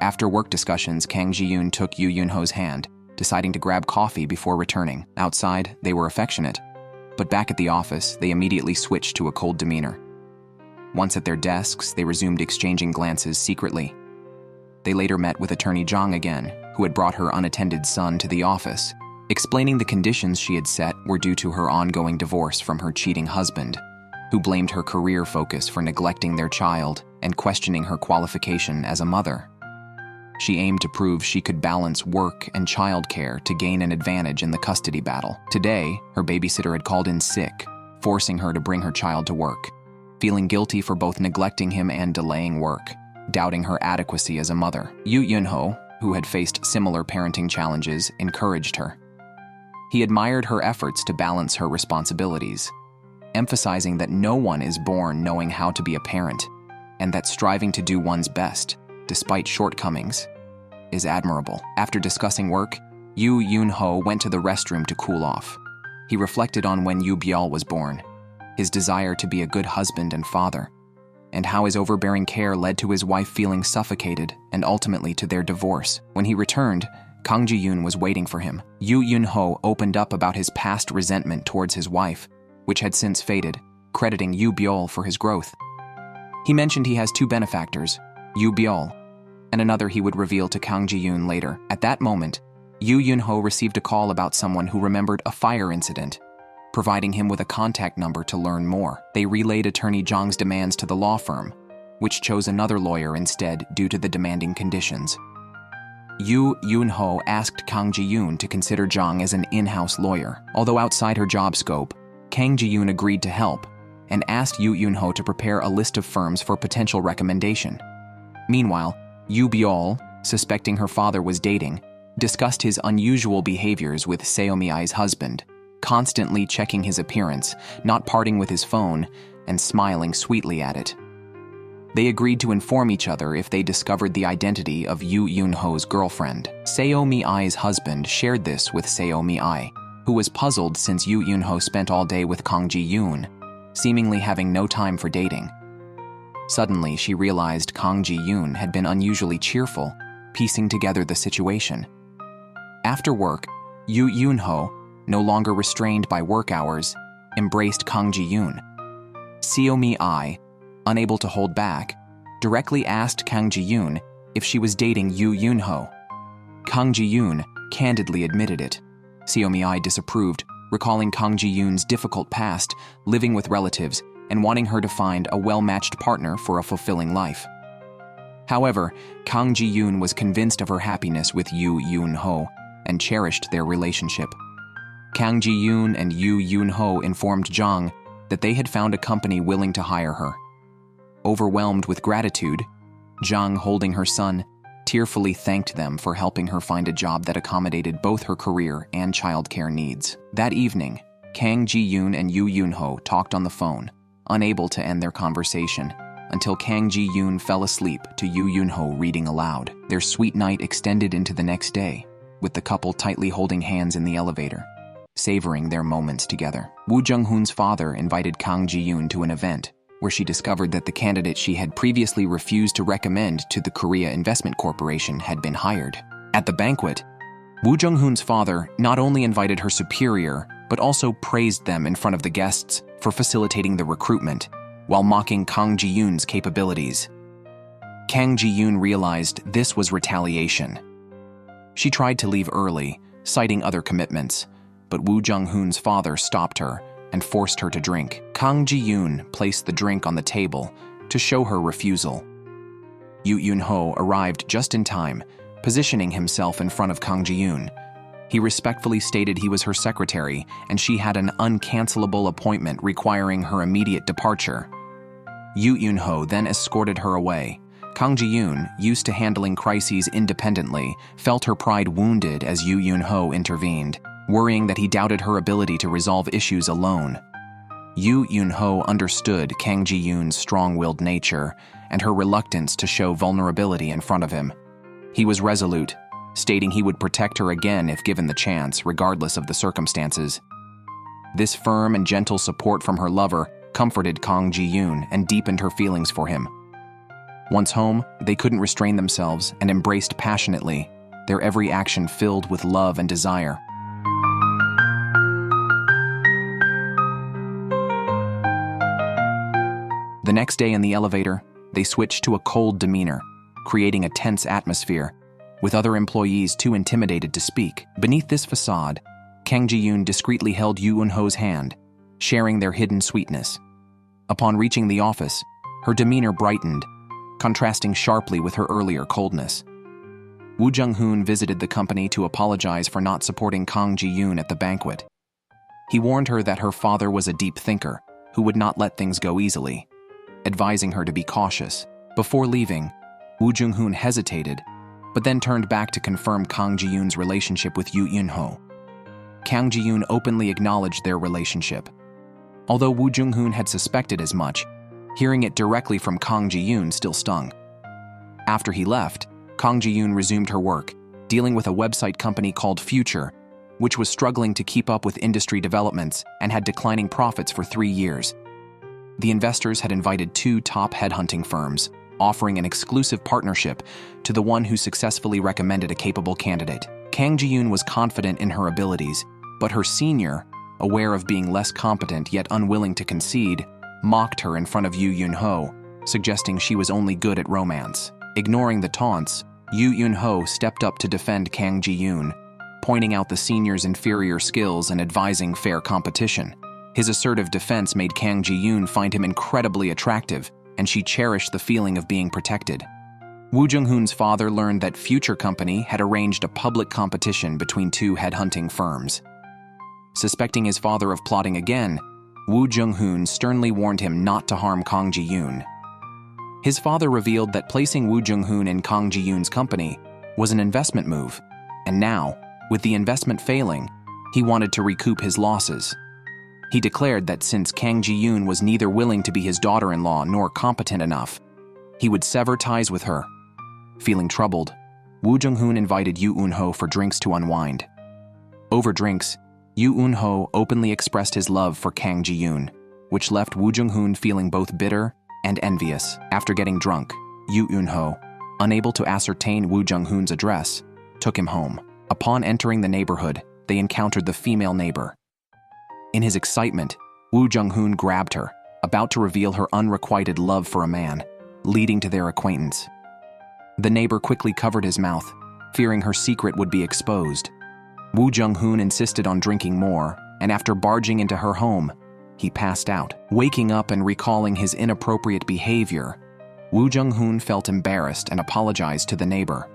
After work discussions, Kang Ji-yoon took Yoo Eun-ho's hand, deciding to grab coffee before returning. Outside, they were affectionate, but back at the office, they immediately switched to a cold demeanor. Once at their desks, they resumed exchanging glances secretly. They later met with Attorney Jang again, who had brought her unattended son to the office, explaining the conditions she had set were due to her ongoing divorce from her cheating husband, who blamed her career focus for neglecting their child and questioning her qualification as a mother. She aimed to prove she could balance work and childcare to gain an advantage in the custody battle. Today, her babysitter had called in sick, forcing her to bring her child to work, feeling guilty for both neglecting him and delaying work, doubting her adequacy as a mother. Yoo Eun-ho, who had faced similar parenting challenges, encouraged her. He admired her efforts to balance her responsibilities, emphasizing that no one is born knowing how to be a parent, and that striving to do one's best, despite shortcomings, is admirable. After discussing work, Yoo Eun-ho went to the restroom to cool off. He reflected on when Yoo Byul was born, his desire to be a good husband and father, and how his overbearing care led to his wife feeling suffocated and ultimately to their divorce. When he returned, Kang Ji-yoon was waiting for him. Yoo Eun-ho opened up about his past resentment towards his wife, which had since faded, crediting Yoo Byul for his growth. He mentioned he has 2 benefactors, Yoo Byul, and another he would reveal to Kang Ji-yoon later. At that moment, Yoo Eun-ho received a call about someone who remembered a fire incident, providing him with a contact number to learn more. They relayed Attorney Jang's demands to the law firm, which chose another lawyer instead due to the demanding conditions. Yoo Eun-ho asked Kang Ji-yoon to consider Jang as an in-house lawyer. Although outside her job scope, Kang Ji-yoon agreed to help and asked Yoo Eun-ho to prepare a list of firms for potential recommendation. Meanwhile, Yoo Byul, suspecting her father was dating, discussed his unusual behaviors with Seo-mi-ai's husband, constantly checking his appearance, not parting with his phone, and smiling sweetly at it. They agreed to inform each other if they discovered the identity of Yoo Eun-ho's girlfriend. Seo-mi-ai's husband shared this with Seo-mi-ai, who was puzzled since Yoo Eun-ho spent all day with Kang Ji-yoon, seemingly having no time for dating. Suddenly, she realized Kang Ji-yoon had been unusually cheerful, piecing together the situation. After work, Yoo Eun-ho, no longer restrained by work hours, embraced Kang Ji-yoon. Seo-mi-ai, unable to hold back, directly asked Kang Ji-yoon if she was dating Yoo Eun-ho. Kang Ji-yoon candidly admitted it. Seo-mi-ai disapproved, recalling Kang Ji-yoon's difficult past, living with relatives, and wanting her to find a well-matched partner for a fulfilling life. However, Kang Ji-yoon was convinced of her happiness with Yoo Eun-ho and cherished their relationship. Kang Ji-yoon and Yoo Eun-ho informed Jang that they had found a company willing to hire her. Overwhelmed with gratitude, Jang, holding her son, tearfully thanked them for helping her find a job that accommodated both her career and childcare needs. That evening, Kang Ji-yoon and Yoo Eun-ho talked on the phone, unable to end their conversation, until Kang Ji-yoon fell asleep to Yoo Eun-ho reading aloud. Their sweet night extended into the next day, with the couple tightly holding hands in the elevator, savoring their moments together. Woo Jung-hoon's father invited Kang Ji-yoon to an event, where she discovered that the candidate she had previously refused to recommend to the Korea Investment Corporation had been hired. At the banquet, Woo Jung-hoon's father not only invited her superior, but also praised them in front of the guests for facilitating the recruitment, while mocking Kang Ji-yoon's capabilities. Kang Ji-yoon realized this was retaliation. She tried to leave early, citing other commitments, but Woo Jung-hoon's father stopped her and forced her to drink. Kang Ji-yoon placed the drink on the table to show her refusal. Yoo Eun-ho arrived just in time, positioning himself in front of Kang Ji-yoon. He respectfully stated he was her secretary and she had an uncancelable appointment requiring her immediate departure. Yoo Eun-ho then escorted her away. Kang Ji-yoon, used to handling crises independently, felt her pride wounded as Yoo Eun-ho intervened, worrying that he doubted her ability to resolve issues alone. Yoo Eun-ho understood Kang Ji-yoon's strong-willed nature and her reluctance to show vulnerability in front of him. He was resolute, stating he would protect her again if given the chance, regardless of the circumstances. This firm and gentle support from her lover comforted Kang Ji-yoon and deepened her feelings for him. Once home, they couldn't restrain themselves and embraced passionately, their every action filled with love and desire. The next day in the elevator, they switched to a cold demeanor, creating a tense atmosphere, with other employees too intimidated to speak. Beneath this facade, Kang Ji-yoon discreetly held Yoo Eun-ho's hand, sharing their hidden sweetness. Upon reaching the office, her demeanor brightened, contrasting sharply with her earlier coldness. Woo Jung-hoon visited the company to apologize for not supporting Kang Ji-yoon at the banquet. He warned her that her father was a deep thinker who would not let things go easily, advising her to be cautious. Before leaving, Woo Jung-hoon hesitated, but then turned back to confirm Kang Ji-yoon's relationship with Yoo Eun-ho. Kang Ji-yoon openly acknowledged their relationship. Although Woo Jung-hoon had suspected as much, hearing it directly from Kang Ji-yoon still stung. After he left, Kang Ji-yoon resumed her work, dealing with a website company called Future, which was struggling to keep up with industry developments and had declining profits for 3 years. The investors had invited 2 top headhunting firms, offering an exclusive partnership to the one who successfully recommended a capable candidate. Kang Ji-yoon was confident in her abilities, but her senior, aware of being less competent yet unwilling to concede, mocked her in front of Yoo Eun-ho, suggesting she was only good at romance. Ignoring the taunts, Yoo Eun-ho stepped up to defend Kang Ji-yoon, pointing out the senior's inferior skills and advising fair competition. His assertive defense made Kang Ji-yoon find him incredibly attractive, and she cherished the feeling of being protected. Woo Jung-hoon's father learned that Future Company had arranged a public competition between 2 headhunting firms. Suspecting his father of plotting again, Woo Jung-hoon sternly warned him not to harm Kang Ji-yoon. His father revealed that placing Woo Jung-hoon in Kang Ji-yoon's company was an investment move, and now, with the investment failing, he wanted to recoup his losses. He declared that since Kang Ji-yoon was neither willing to be his daughter-in-law nor competent enough, he would sever ties with her. Feeling troubled, Woo Jung-hoon invited Yoo Eun-ho for drinks to unwind. Over drinks, Yoo Eun-ho openly expressed his love for Kang Ji-yoon, which left Woo Jung-hoon feeling both bitter and envious. After getting drunk, Yoo Eun-ho, unable to ascertain Woo Jung-hoon's address, took him home. Upon entering the neighborhood, they encountered the female neighbor. In his excitement, Woo Jung-hoon grabbed her, about to reveal her unrequited love for a man, leading to their acquaintance. The neighbor quickly covered his mouth, fearing her secret would be exposed. Woo Jung-hoon insisted on drinking more, and after barging into her home, he passed out. Waking up and recalling his inappropriate behavior, Woo Jung-hoon felt embarrassed and apologized to the neighbor.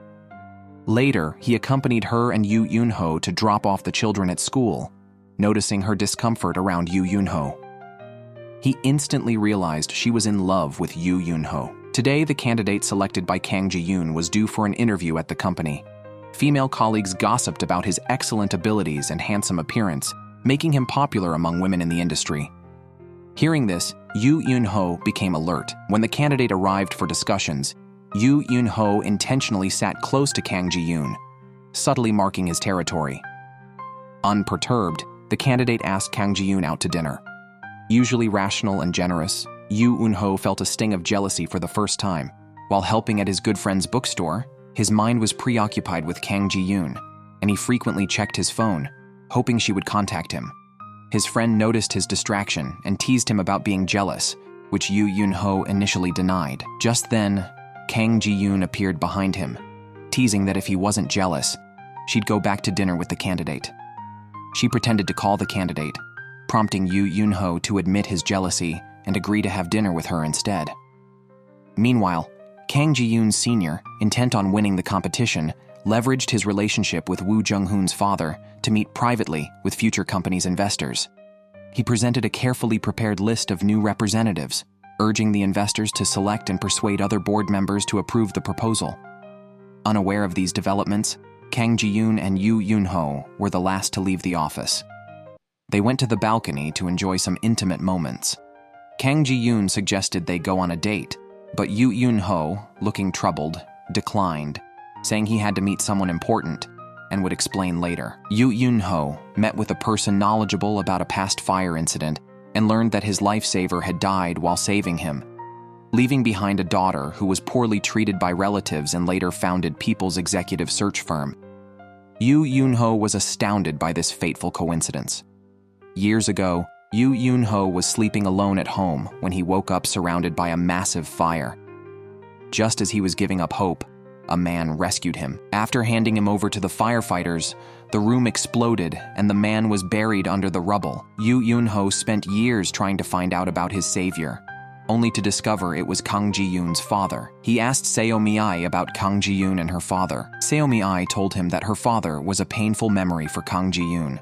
Later, he accompanied her and Yoo Eun-ho to drop off the children at school, noticing her discomfort around Yoo Eun-ho. He instantly realized she was in love with Yoo Eun-ho. Today, the candidate selected by Kang Ji-yoon was due for an interview at the company. Female colleagues gossiped about his excellent abilities and handsome appearance, making him popular among women in the industry. Hearing this, Yoo Eun-ho became alert. When the candidate arrived for discussions, Yoo Eun-ho intentionally sat close to Kang Ji-yoon, subtly marking his territory. Unperturbed, the candidate asked Kang Ji-yoon out to dinner. Usually rational and generous, Yoo Eun-ho felt a sting of jealousy for the first time. While helping at his good friend's bookstore, his mind was preoccupied with Kang Ji-yoon, and he frequently checked his phone, hoping she would contact him. His friend noticed his distraction and teased him about being jealous, which Yoo Eun-ho initially denied. Just then, Kang Ji-yoon appeared behind him, teasing that if he wasn't jealous, she'd go back to dinner with the candidate. She pretended to call the candidate, prompting Yoo Eun-ho to admit his jealousy and agree to have dinner with her instead. Meanwhile, Kang Ji-yoon Sr., intent on winning the competition, leveraged his relationship with Woo Jung-hoon's father to meet privately with future company's investors. He presented a carefully prepared list of new representatives, urging the investors to select and persuade other board members to approve the proposal. Unaware of these developments, Kang Ji-yoon and Yoo Eun-ho were the last to leave the office. They went to the balcony to enjoy some intimate moments. Kang Ji-yoon suggested they go on a date, but Yoo Eun-ho, looking troubled, declined, saying he had to meet someone important and would explain later. Yoo Eun-ho met with a person knowledgeable about a past fire incident and learned that his lifesaver had died while saving him, leaving behind a daughter who was poorly treated by relatives and later founded People's executive search firm. Yoo Eun-ho was astounded by this fateful coincidence. Years ago, Yoo Eun-ho was sleeping alone at home when he woke up surrounded by a massive fire. Just as he was giving up hope, a man rescued him. After handing him over to the firefighters, the room exploded and the man was buried under the rubble. Yoo Eun-ho spent years trying to find out about his savior, only to discover it was Kang Ji-yoon's father. He asked Seo Mi-ai about Kang Ji-yoon and her father. Seo Mi-ai told him that her father was a painful memory for Kang Ji-yoon.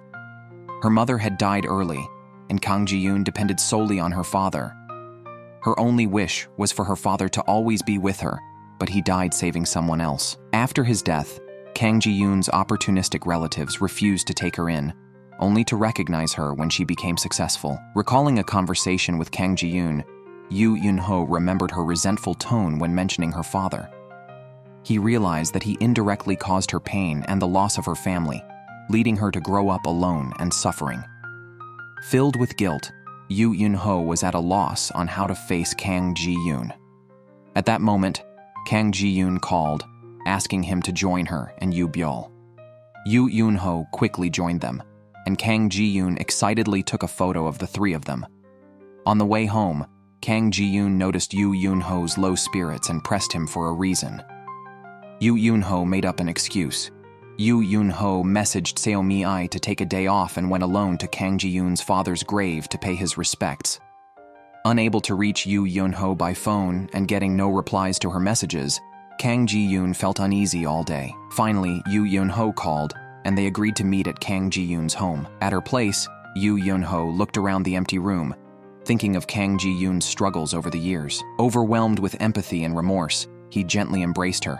Her mother had died early, and Kang Ji-yoon depended solely on her father. Her only wish was for her father to always be with her, but he died saving someone else. After his death, Kang Ji-yoon's opportunistic relatives refused to take her in, only to recognize her when she became successful. Recalling a conversation with Kang Ji-yoon, Yoo Eun-ho remembered her resentful tone when mentioning her father. He realized that he indirectly caused her pain and the loss of her family, leading her to grow up alone and suffering. Filled with guilt, Yoo Eun-ho was at a loss on how to face Kang Ji-yoon. At that moment, Kang Ji-yoon called, asking him to join her and Yoo Byul. Yoo Eun-ho quickly joined them, and Kang Ji-yoon excitedly took a photo of the three of them. On the way home, Kang Ji-yoon noticed Yoo Eun-ho's low spirits and pressed him for a reason. Yoo Eun-ho made up an excuse. Yoo Eun-ho messaged Seo Mi-ai to take a day off and went alone to Kang Ji-yoon's father's grave to pay his respects. Unable to reach Yoo Eun-ho by phone and getting no replies to her messages, Kang Ji-yoon felt uneasy all day. Finally, Yoo Eun-ho called, and they agreed to meet at Kang Ji-yoon's home. At her place, Yoo Eun-ho looked around the empty room, thinking of Kang Ji-yoon's struggles over the years. Overwhelmed with empathy and remorse, he gently embraced her,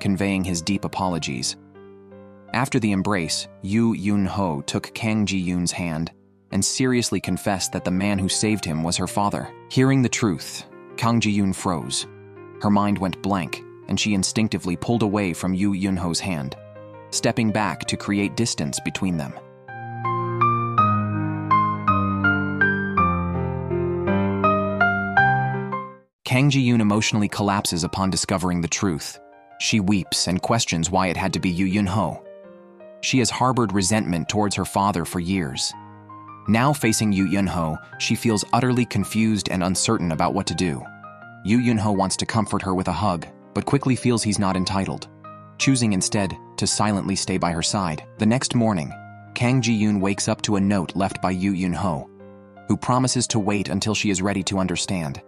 conveying his deep apologies. After the embrace, Yoo Eun-ho took Kang Ji-yoon's hand and seriously confessed that the man who saved him was her father. Hearing the truth, Kang Ji-yoon froze. Her mind went blank, and she instinctively pulled away from Yoo Eun-ho's hand, stepping back to create distance between them. Kang Ji-yoon emotionally collapses upon discovering the truth. She weeps and questions why it had to be Yoo Eun-ho. She has harbored resentment towards her father for years. Now facing Yoo Eun-ho, she feels utterly confused and uncertain about what to do. Yoo Eun-ho wants to comfort her with a hug, but quickly feels he's not entitled, choosing instead to silently stay by her side. The next morning, Kang Ji-yoon wakes up to a note left by Yoo Eun-ho, who promises to wait until she is ready to understand.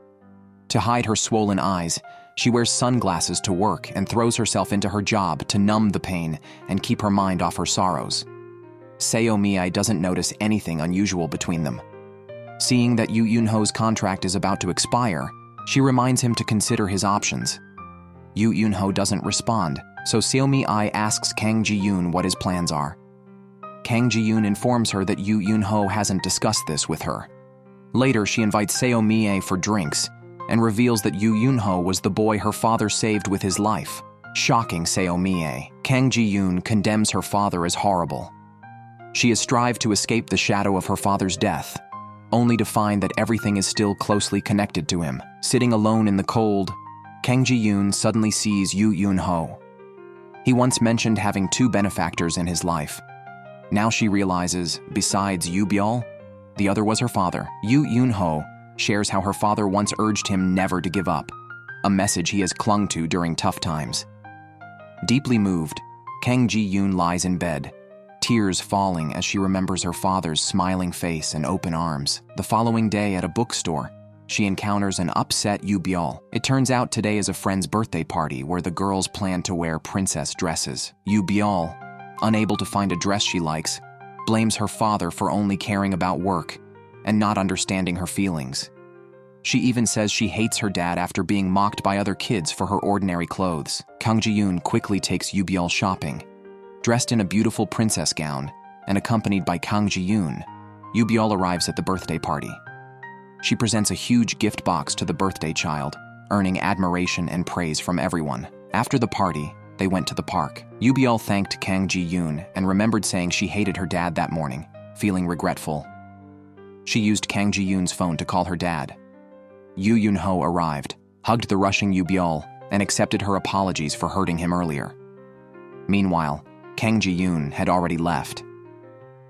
To hide her swollen eyes, she wears sunglasses to work and throws herself into her job to numb the pain and keep her mind off her sorrows. Seo Mi-ai doesn't notice anything unusual between them. Seeing that Yoo Eun-ho's contract is about to expire, she reminds him to consider his options. Yoo Eun-ho doesn't respond, so Seo Mi-ai asks Kang Ji-yoon what his plans are. Kang Ji-yoon informs her that Yoo Eun-ho hasn't discussed this with her. Later, she invites Seo Mi-ai for drinks and reveals that Yoo Eun-ho was the boy her father saved with his life. Shocking Seo Mi-ai, Kang Ji-yoon condemns her father as horrible. She has strived to escape the shadow of her father's death. only to find that everything is still closely connected to him. Sitting alone in the cold, Kang Ji-yoon suddenly sees Yoo Eun-ho. He once mentioned having two benefactors in his life. Now she realizes, besides Yoo Byul, the other was her father. Yoo Eun-ho shares how her father once urged him never to give up, a message he has clung to during tough times. Deeply moved, Kang Ji-yoon lies in bed, tears falling as she remembers her father's smiling face and open arms. The following day at a bookstore, she encounters an upset Yoo Byul. It turns out today is a friend's birthday party where the girls plan to wear princess dresses. Yoo Byul, unable to find a dress she likes, blames her father for only caring about work and not understanding her feelings. She even says she hates her dad after being mocked by other kids for her ordinary clothes. Kang Ji-yoon quickly takes Yoo Byul shopping. Dressed in a beautiful princess gown and accompanied by Kang Ji-yoon, Yoo Byul arrives at the birthday party. She presents a huge gift box to the birthday child, earning admiration and praise from everyone. After the party, they went to the park. Yoo Byul thanked Kang Ji-yoon and remembered saying she hated her dad that morning, feeling regretful. She used Kang Ji-yoon's phone to call her dad. Yoo Eun-ho arrived, hugged the rushing Yoo Byul, and accepted her apologies for hurting him earlier. Meanwhile, Kang Ji-yoon had already left.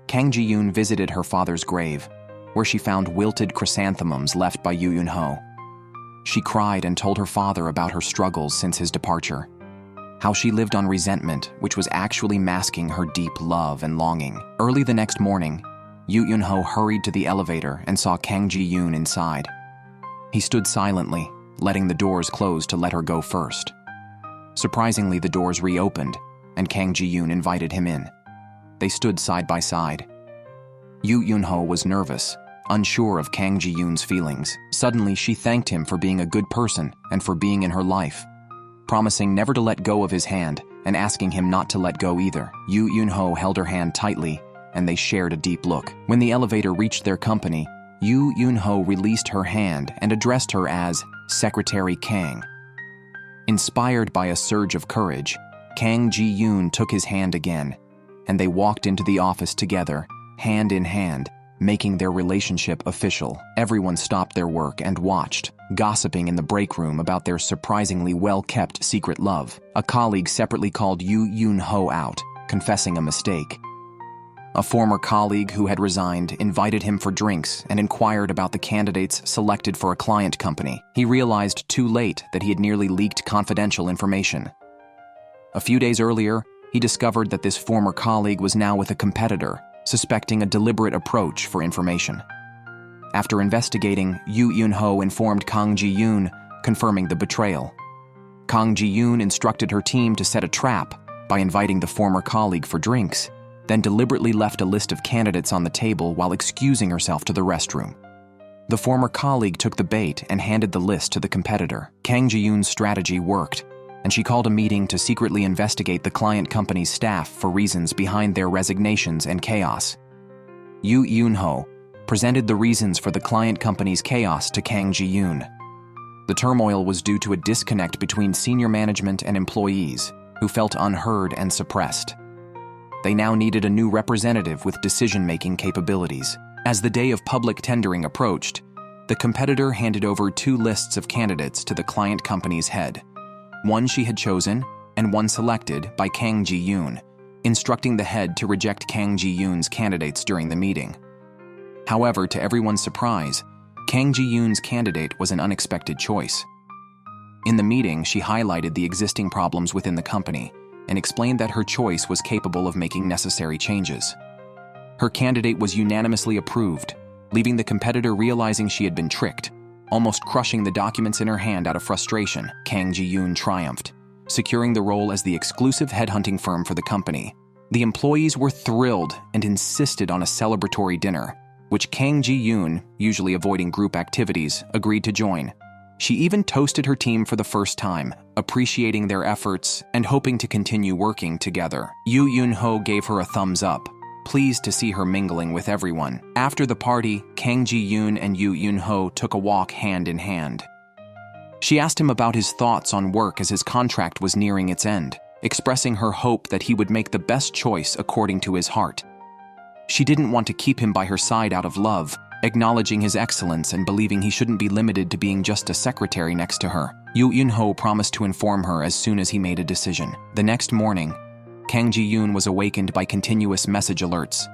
Kang Ji-yoon visited her father's grave, where she found wilted chrysanthemums left by Yoo Eun-ho. She cried and told her father about her struggles since his departure, how she lived on resentment, which was actually masking her deep love and longing. Early the next morning, Yoo Eun-ho hurried to the elevator and saw Kang Ji-yoon inside. He stood silently, letting the doors close to let her go first. Surprisingly, the doors reopened, and Kang Ji-yoon invited him in. They stood side by side. Yoo Eun-ho was nervous, unsure of Kang Ji-yoon's feelings. Suddenly, she thanked him for being a good person and for being in her life, promising never to let go of his hand and asking him not to let go either. Yoo Eun-ho held her hand tightly, and they shared a deep look. When the elevator reached their company, Yoo Eun-ho released her hand and addressed her as Secretary Kang. Inspired by a surge of courage, Kang Ji-yoon took his hand again, and they walked into the office together, hand in hand, making their relationship official. Everyone stopped their work and watched, gossiping in the break room about their surprisingly well-kept secret love. A colleague separately called Yoo Eun-ho out, confessing a mistake. A former colleague who had resigned invited him for drinks and inquired about the candidates selected for a client company. He realized too late that he had nearly leaked confidential information. A few days earlier, he discovered that this former colleague was now with a competitor, suspecting a deliberate approach for information. After investigating, Yoo Eun-ho informed Kang Ji-yoon, confirming the betrayal. Kang Ji-yoon instructed her team to set a trap by inviting the former colleague for drinks, then deliberately left a list of candidates on the table while excusing herself to the restroom. The former colleague took the bait and handed the list to the competitor. Kang Ji-yoon's strategy worked, and she called a meeting to secretly investigate the client company's staff for reasons behind their resignations and chaos. Yoo Eun-ho presented the reasons for the client company's chaos to Kang Ji-yoon. The turmoil was due to a disconnect between senior management and employees, who felt unheard and suppressed. They now needed a new representative with decision-making capabilities. As the day of public tendering approached, the competitor handed over two lists of candidates to the client company's head, one she had chosen and one selected by Kang Ji-yoon, instructing the head to reject Kang Ji-yoon's candidates during the meeting. However, to everyone's surprise, Kang Ji-yoon's candidate was an unexpected choice. In the meeting, she highlighted the existing problems within the company and explained that her choice was capable of making necessary changes. Her candidate was unanimously approved, leaving the competitor realizing she had been tricked, almost crushing the documents in her hand out of frustration. Kang Ji-yoon triumphed, securing the role as the exclusive headhunting firm for the company. The employees were thrilled and insisted on a celebratory dinner, which Kang Ji-yoon, usually avoiding group activities, agreed to join. She even toasted her team for the first time, appreciating their efforts and hoping to continue working together. Yoo Eun-ho gave her a thumbs up, pleased to see her mingling with everyone. After the party, Kang Ji-yoon and Yoo Eun-ho took a walk hand in hand. She asked him about his thoughts on work as his contract was nearing its end, expressing her hope that he would make the best choice according to his heart. She didn't want to keep him by her side out of love, acknowledging his excellence and believing he shouldn't be limited to being just a secretary next to her. Yoo Eun-ho promised to inform her as soon as he made a decision. The next morning, Kang Ji-yoon was awakened by continuous message alerts.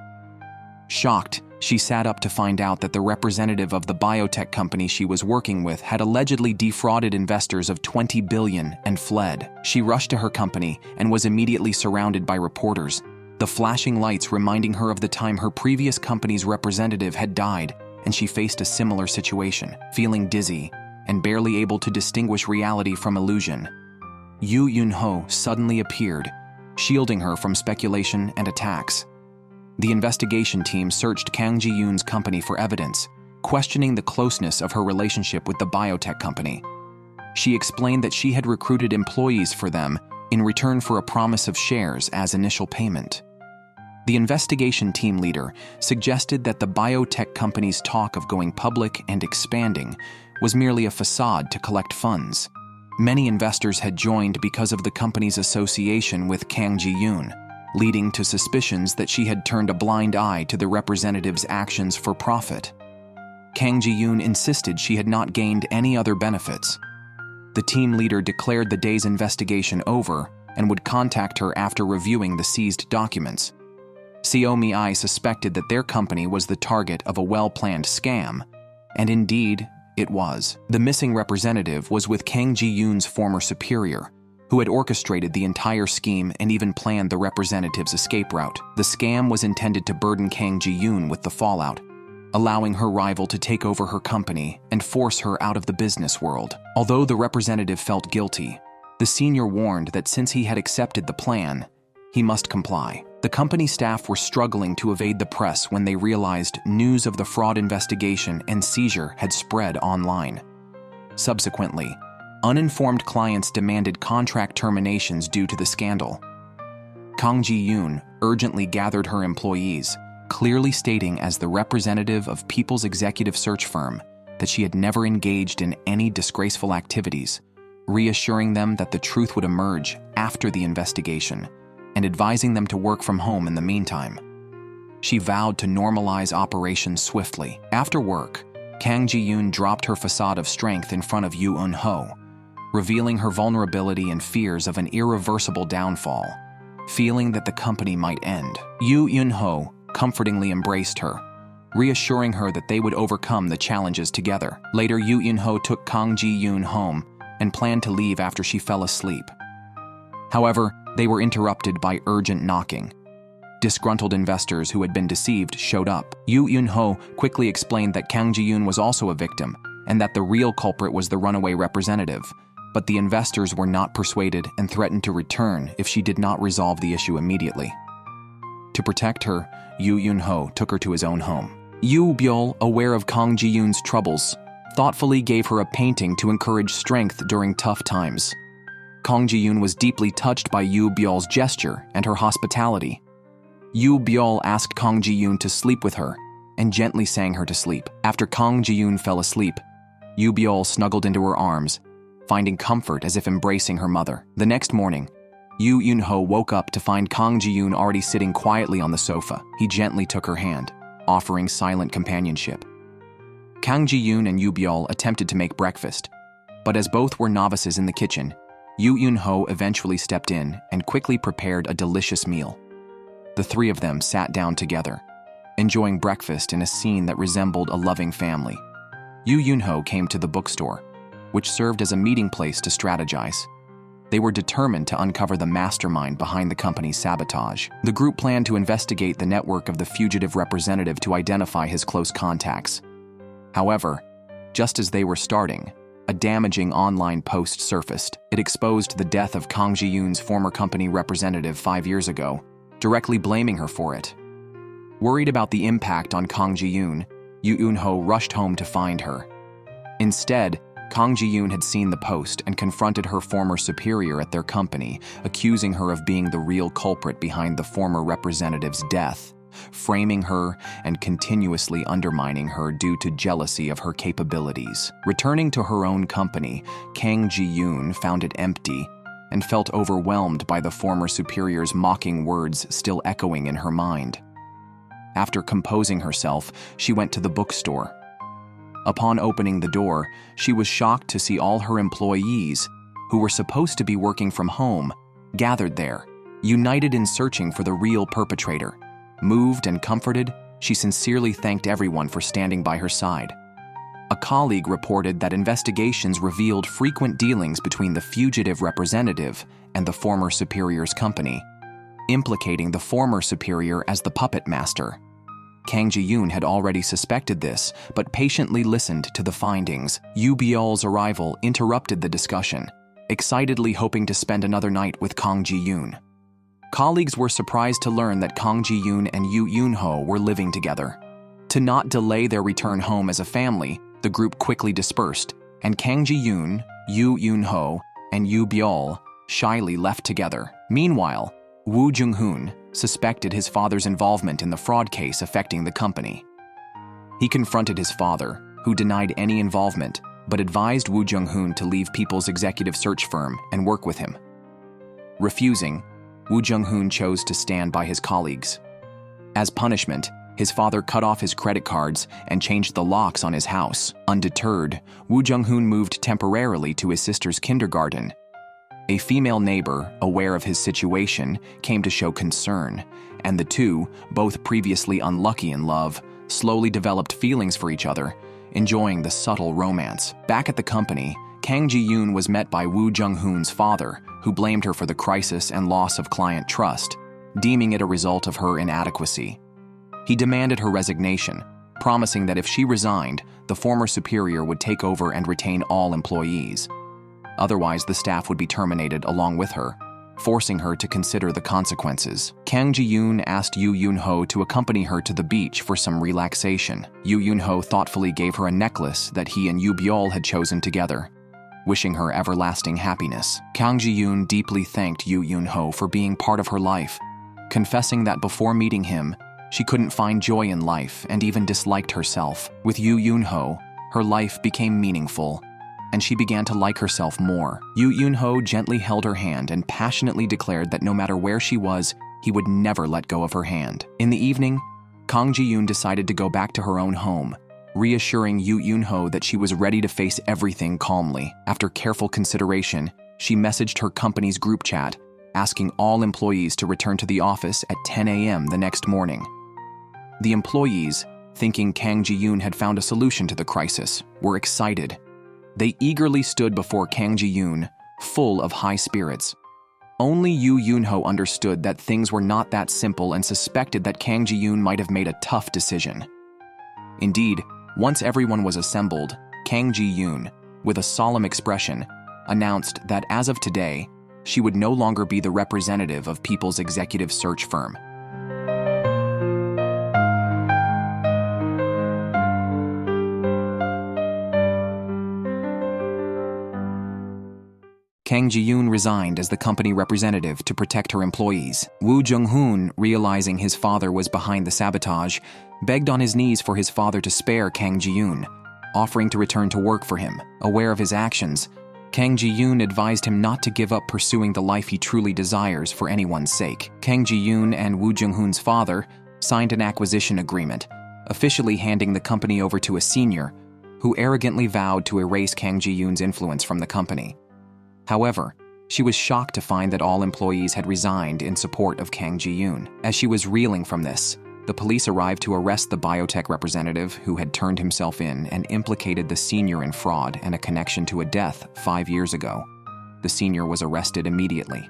Shocked, she sat up to find out that the representative of the biotech company she was working with had allegedly defrauded investors of 20 billion and fled. She rushed to her company and was immediately surrounded by reporters, the flashing lights reminding her of the time her previous company's representative had died, and she faced a similar situation, feeling dizzy and barely able to distinguish reality from illusion. Yoo Eun-ho suddenly appeared, shielding her from speculation and attacks. The investigation team searched Kang Ji-yoon's company for evidence, questioning the closeness of her relationship with the biotech company. She explained that she had recruited employees for them in return for a promise of shares as initial payment. The investigation team leader suggested that the biotech company's talk of going public and expanding was merely a facade to collect funds. Many investors had joined because of the company's association with Kang Ji-yoon, leading to suspicions that she had turned a blind eye to the representative's actions for profit. Kang Ji-yoon insisted she had not gained any other benefits. The team leader declared the day's investigation over and would contact her after reviewing the seized documents. Seomi suspected that their company was the target of a well-planned scam, and indeed, it was. The missing representative was with Kang Ji-yoon's former superior, who had orchestrated the entire scheme and even planned the representative's escape route. The scam was intended to burden Kang Ji-yoon with the fallout, allowing her rival to take over her company and force her out of the business world. Although the representative felt guilty, the senior warned that since he had accepted the plan, he must comply. The company staff were struggling to evade the press when they realized news of the fraud investigation and seizure had spread online. Subsequently, uninformed clients demanded contract terminations due to the scandal. Kang Ji-yoon urgently gathered her employees, clearly stating as the representative of People's Executive Search Firm that she had never engaged in any disgraceful activities, reassuring them that the truth would emerge after the investigation, and advising them to work from home in the meantime. She vowed to normalize operations swiftly. After work, Kang Ji-yoon dropped her facade of strength in front of Yoo Eun-ho, revealing her vulnerability and fears of an irreversible downfall, feeling that the company might end. Yoo Eun-ho comfortingly embraced her, reassuring her that they would overcome the challenges together. Later, Yoo Eun-ho took Kang Ji-yoon home and planned to leave after she fell asleep. However, they were interrupted by urgent knocking. Disgruntled investors who had been deceived showed up. Yoo Eun-ho quickly explained that Kang Ji-yoon was also a victim and that the real culprit was the runaway representative, but the investors were not persuaded and threatened to return if she did not resolve the issue immediately. To protect her, Yoo Eun-ho took her to his own home. Yoo Byul, aware of Kang Ji-yoon's troubles, thoughtfully gave her a painting to encourage strength during tough times. Kang Ji-yoon was deeply touched by Yoo Byul's gesture and her hospitality. Yoo Byul asked Kang Ji-yoon to sleep with her and gently sang her to sleep. After Kang Ji-yoon fell asleep, Yoo Byul snuggled into her arms, finding comfort as if embracing her mother. The next morning, Yoo Eun-ho woke up to find Kang Ji-yoon already sitting quietly on the sofa. He gently took her hand, offering silent companionship. Kang Ji-yoon and Yoo Byul attempted to make breakfast, but as both were novices in the kitchen, Yoo Eun-ho eventually stepped in and quickly prepared a delicious meal. The three of them sat down together, enjoying breakfast in a scene that resembled a loving family. Yoo Eun-ho came to the bookstore, which served as a meeting place to strategize. They were determined to uncover the mastermind behind the company's sabotage. The group planned to investigate the network of the fugitive representative to identify his close contacts. However, just as they were starting, a damaging online post surfaced. It exposed the death of Kang Ji-yoon's former company representative 5 years ago, directly blaming her for it. Worried about the impact on Kang Ji-yoon, Yoo Eun-ho rushed home to find her. Instead, Kang Ji-yoon had seen the post and confronted her former superior at their company, accusing her of being the real culprit behind the former representative's death, framing her and continuously undermining her due to jealousy of her capabilities. Returning to her own company, Kang Ji-yoon found it empty and felt overwhelmed by the former superior's mocking words still echoing in her mind. After composing herself, she went to the bookstore. Upon opening the door, she was shocked to see all her employees, who were supposed to be working from home, gathered there, united in searching for the real perpetrator. Moved and comforted, she sincerely thanked everyone for standing by her side. A colleague reported that investigations revealed frequent dealings between the fugitive representative and the former superior's company, implicating the former superior as the puppet master. Kang Ji-yoon had already suspected this, but patiently listened to the findings. Yoo Byul's arrival interrupted the discussion, excitedly hoping to spend another night with Kang Ji-yoon. Colleagues were surprised to learn that Kang Ji-yoon and Yoo Eun-ho were living together. To not delay their return home as a family, the group quickly dispersed, and Kang Ji-yoon, Yoo Eun-ho, and Yoo Byul shyly left together. Meanwhile, Woo Jung-hoon suspected his father's involvement in the fraud case affecting the company. He confronted his father, who denied any involvement, but advised Woo Jung-hoon to leave People's executive search firm and work with him. Refusing, Woo Jung-hoon chose to stand by his colleagues. As punishment, his father cut off his credit cards and changed the locks on his house. Undeterred, Woo Jung-hoon moved temporarily to his sister's kindergarten. A female neighbor, aware of his situation, came to show concern, and the two, both previously unlucky in love, slowly developed feelings for each other, enjoying the subtle romance. Back at the company, Kang Ji-yoon was met by Woo Jung-hoon's father, who blamed her for the crisis and loss of client trust, deeming it a result of her inadequacy. He demanded her resignation, promising that if she resigned, the former superior would take over and retain all employees. Otherwise, the staff would be terminated along with her, forcing her to consider the consequences. Kang Ji-yoon asked Yoo Eun-ho to accompany her to the beach for some relaxation. Yoo Eun-ho thoughtfully gave her a necklace that he and Yoo Byul had chosen together, wishing her everlasting happiness. Kang Ji-yoon deeply thanked Yoo Eun-ho for being part of her life, confessing that before meeting him, she couldn't find joy in life and even disliked herself. With Yoo Eun-ho, her life became meaningful, and she began to like herself more. Yoo Eun-ho gently held her hand and passionately declared that no matter where she was, he would never let go of her hand. In the evening, Kang Ji-yoon decided to go back to her own home, reassuring Yoo Eun-ho that she was ready to face everything calmly. After careful consideration, she messaged her company's group chat, asking all employees to return to the office at 10 a.m. the next morning. The employees, thinking Kang Ji-yoon had found a solution to the crisis, were excited. They eagerly stood before Kang Ji-yoon, full of high spirits. Only Yoo Eun-ho understood that things were not that simple and suspected that Kang Ji-yoon might have made a tough decision. Indeed, once everyone was assembled, Kang Ji-yoon, with a solemn expression, announced that as of today, she would no longer be the representative of People's executive search firm. Kang Ji-yoon resigned as the company representative to protect her employees. Woo Jung-hoon, realizing his father was behind the sabotage, begged on his knees for his father to spare Kang Ji-yoon, offering to return to work for him. Aware of his actions, Kang Ji-yoon advised him not to give up pursuing the life he truly desires for anyone's sake. Kang Ji-yoon and Woo Jung-hoon's father signed an acquisition agreement, officially handing the company over to a senior, who arrogantly vowed to erase Kang Ji-yoon's influence from the company. However, she was shocked to find that all employees had resigned in support of Kang Ji-yoon. As she was reeling from this, the police arrived to arrest the biotech representative who had turned himself in and implicated the senior in fraud and a connection to a death 5 years ago. The senior was arrested immediately.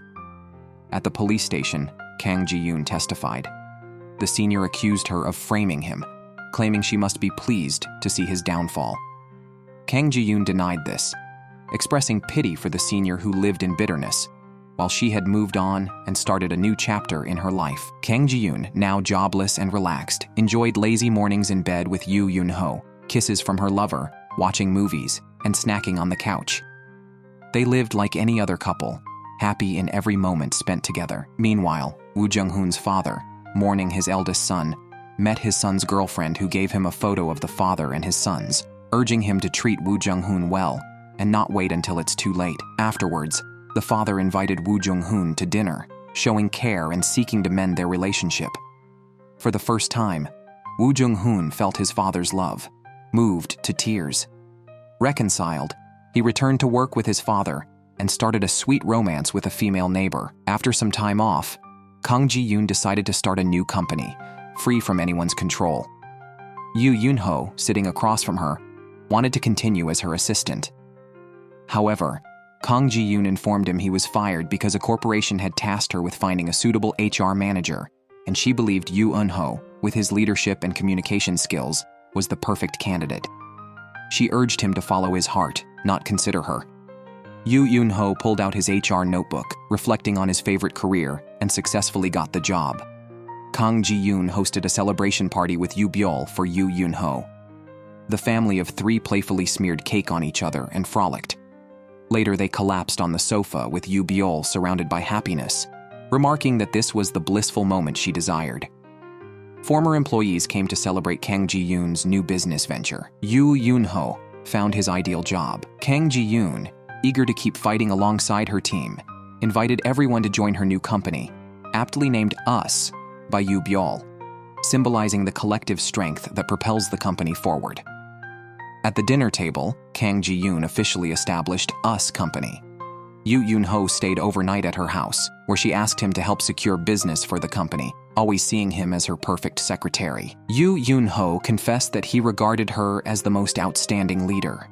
At the police station, Kang Ji-yoon testified. The senior accused her of framing him, claiming she must be pleased to see his downfall. Kang Ji-yoon denied this, expressing pity for the senior who lived in bitterness, while she had moved on and started a new chapter in her life. Kang Ji-yoon, now jobless and relaxed, enjoyed lazy mornings in bed with Yoo Eun-ho, kisses from her lover, watching movies, and snacking on the couch. They lived like any other couple, happy in every moment spent together. Meanwhile, Woo Jung-hoon's father, mourning his eldest son, met his son's girlfriend who gave him a photo of the father and his sons, urging him to treat Woo Jung-hoon well and not wait until it's too late. Afterwards, the father invited Woo Jung-hoon to dinner, showing care and seeking to mend their relationship. For the first time, Woo Jung-hoon felt his father's love, moved to tears. Reconciled, he returned to work with his father and started a sweet romance with a female neighbor. After some time off, Kang Ji-yoon decided to start a new company, free from anyone's control. Yoo Eun-ho, sitting across from her, wanted to continue as her assistant. However, Kang Ji-yoon informed him he was fired because a corporation had tasked her with finding a suitable HR manager, and she believed Yoo Eun-ho, with his leadership and communication skills, was the perfect candidate. She urged him to follow his heart, not consider her. Yoo Eun-ho pulled out his HR notebook, reflecting on his favorite career, and successfully got the job. Kang Ji-yoon hosted a celebration party with Yoo Byul for Yoo Eun-ho. The family of three playfully smeared cake on each other and frolicked. Later, they collapsed on the sofa with Yoo Byul surrounded by happiness, remarking that this was the blissful moment she desired. Former employees came to celebrate Kang Ji-yoon's new business venture. Yoo Eun-ho found his ideal job. Kang Ji-yoon, eager to keep fighting alongside her team, invited everyone to join her new company, aptly named Us by Yoo Byul, symbolizing the collective strength that propels the company forward. At the dinner table, Kang Ji-yoon officially established Us Company. Yoo Eun-ho stayed overnight at her house, where she asked him to help secure business for the company, always seeing him as her perfect secretary. Yoo Eun-ho confessed that he regarded her as the most outstanding leader.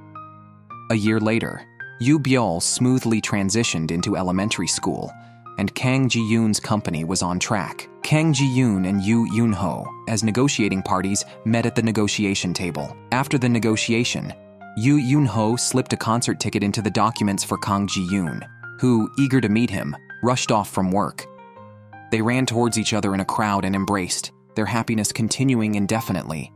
A year later, Yoo Byul smoothly transitioned into elementary school, and Kang Ji-yoon's company was on track. Kang Ji-yoon and Yoo Eun-ho, as negotiating parties, met at the negotiation table. After the negotiation, Yoo Eun-ho slipped a concert ticket into the documents for Kang Ji-yoon, who, eager to meet him, rushed off from work. They ran towards each other in a crowd and embraced, their happiness continuing indefinitely.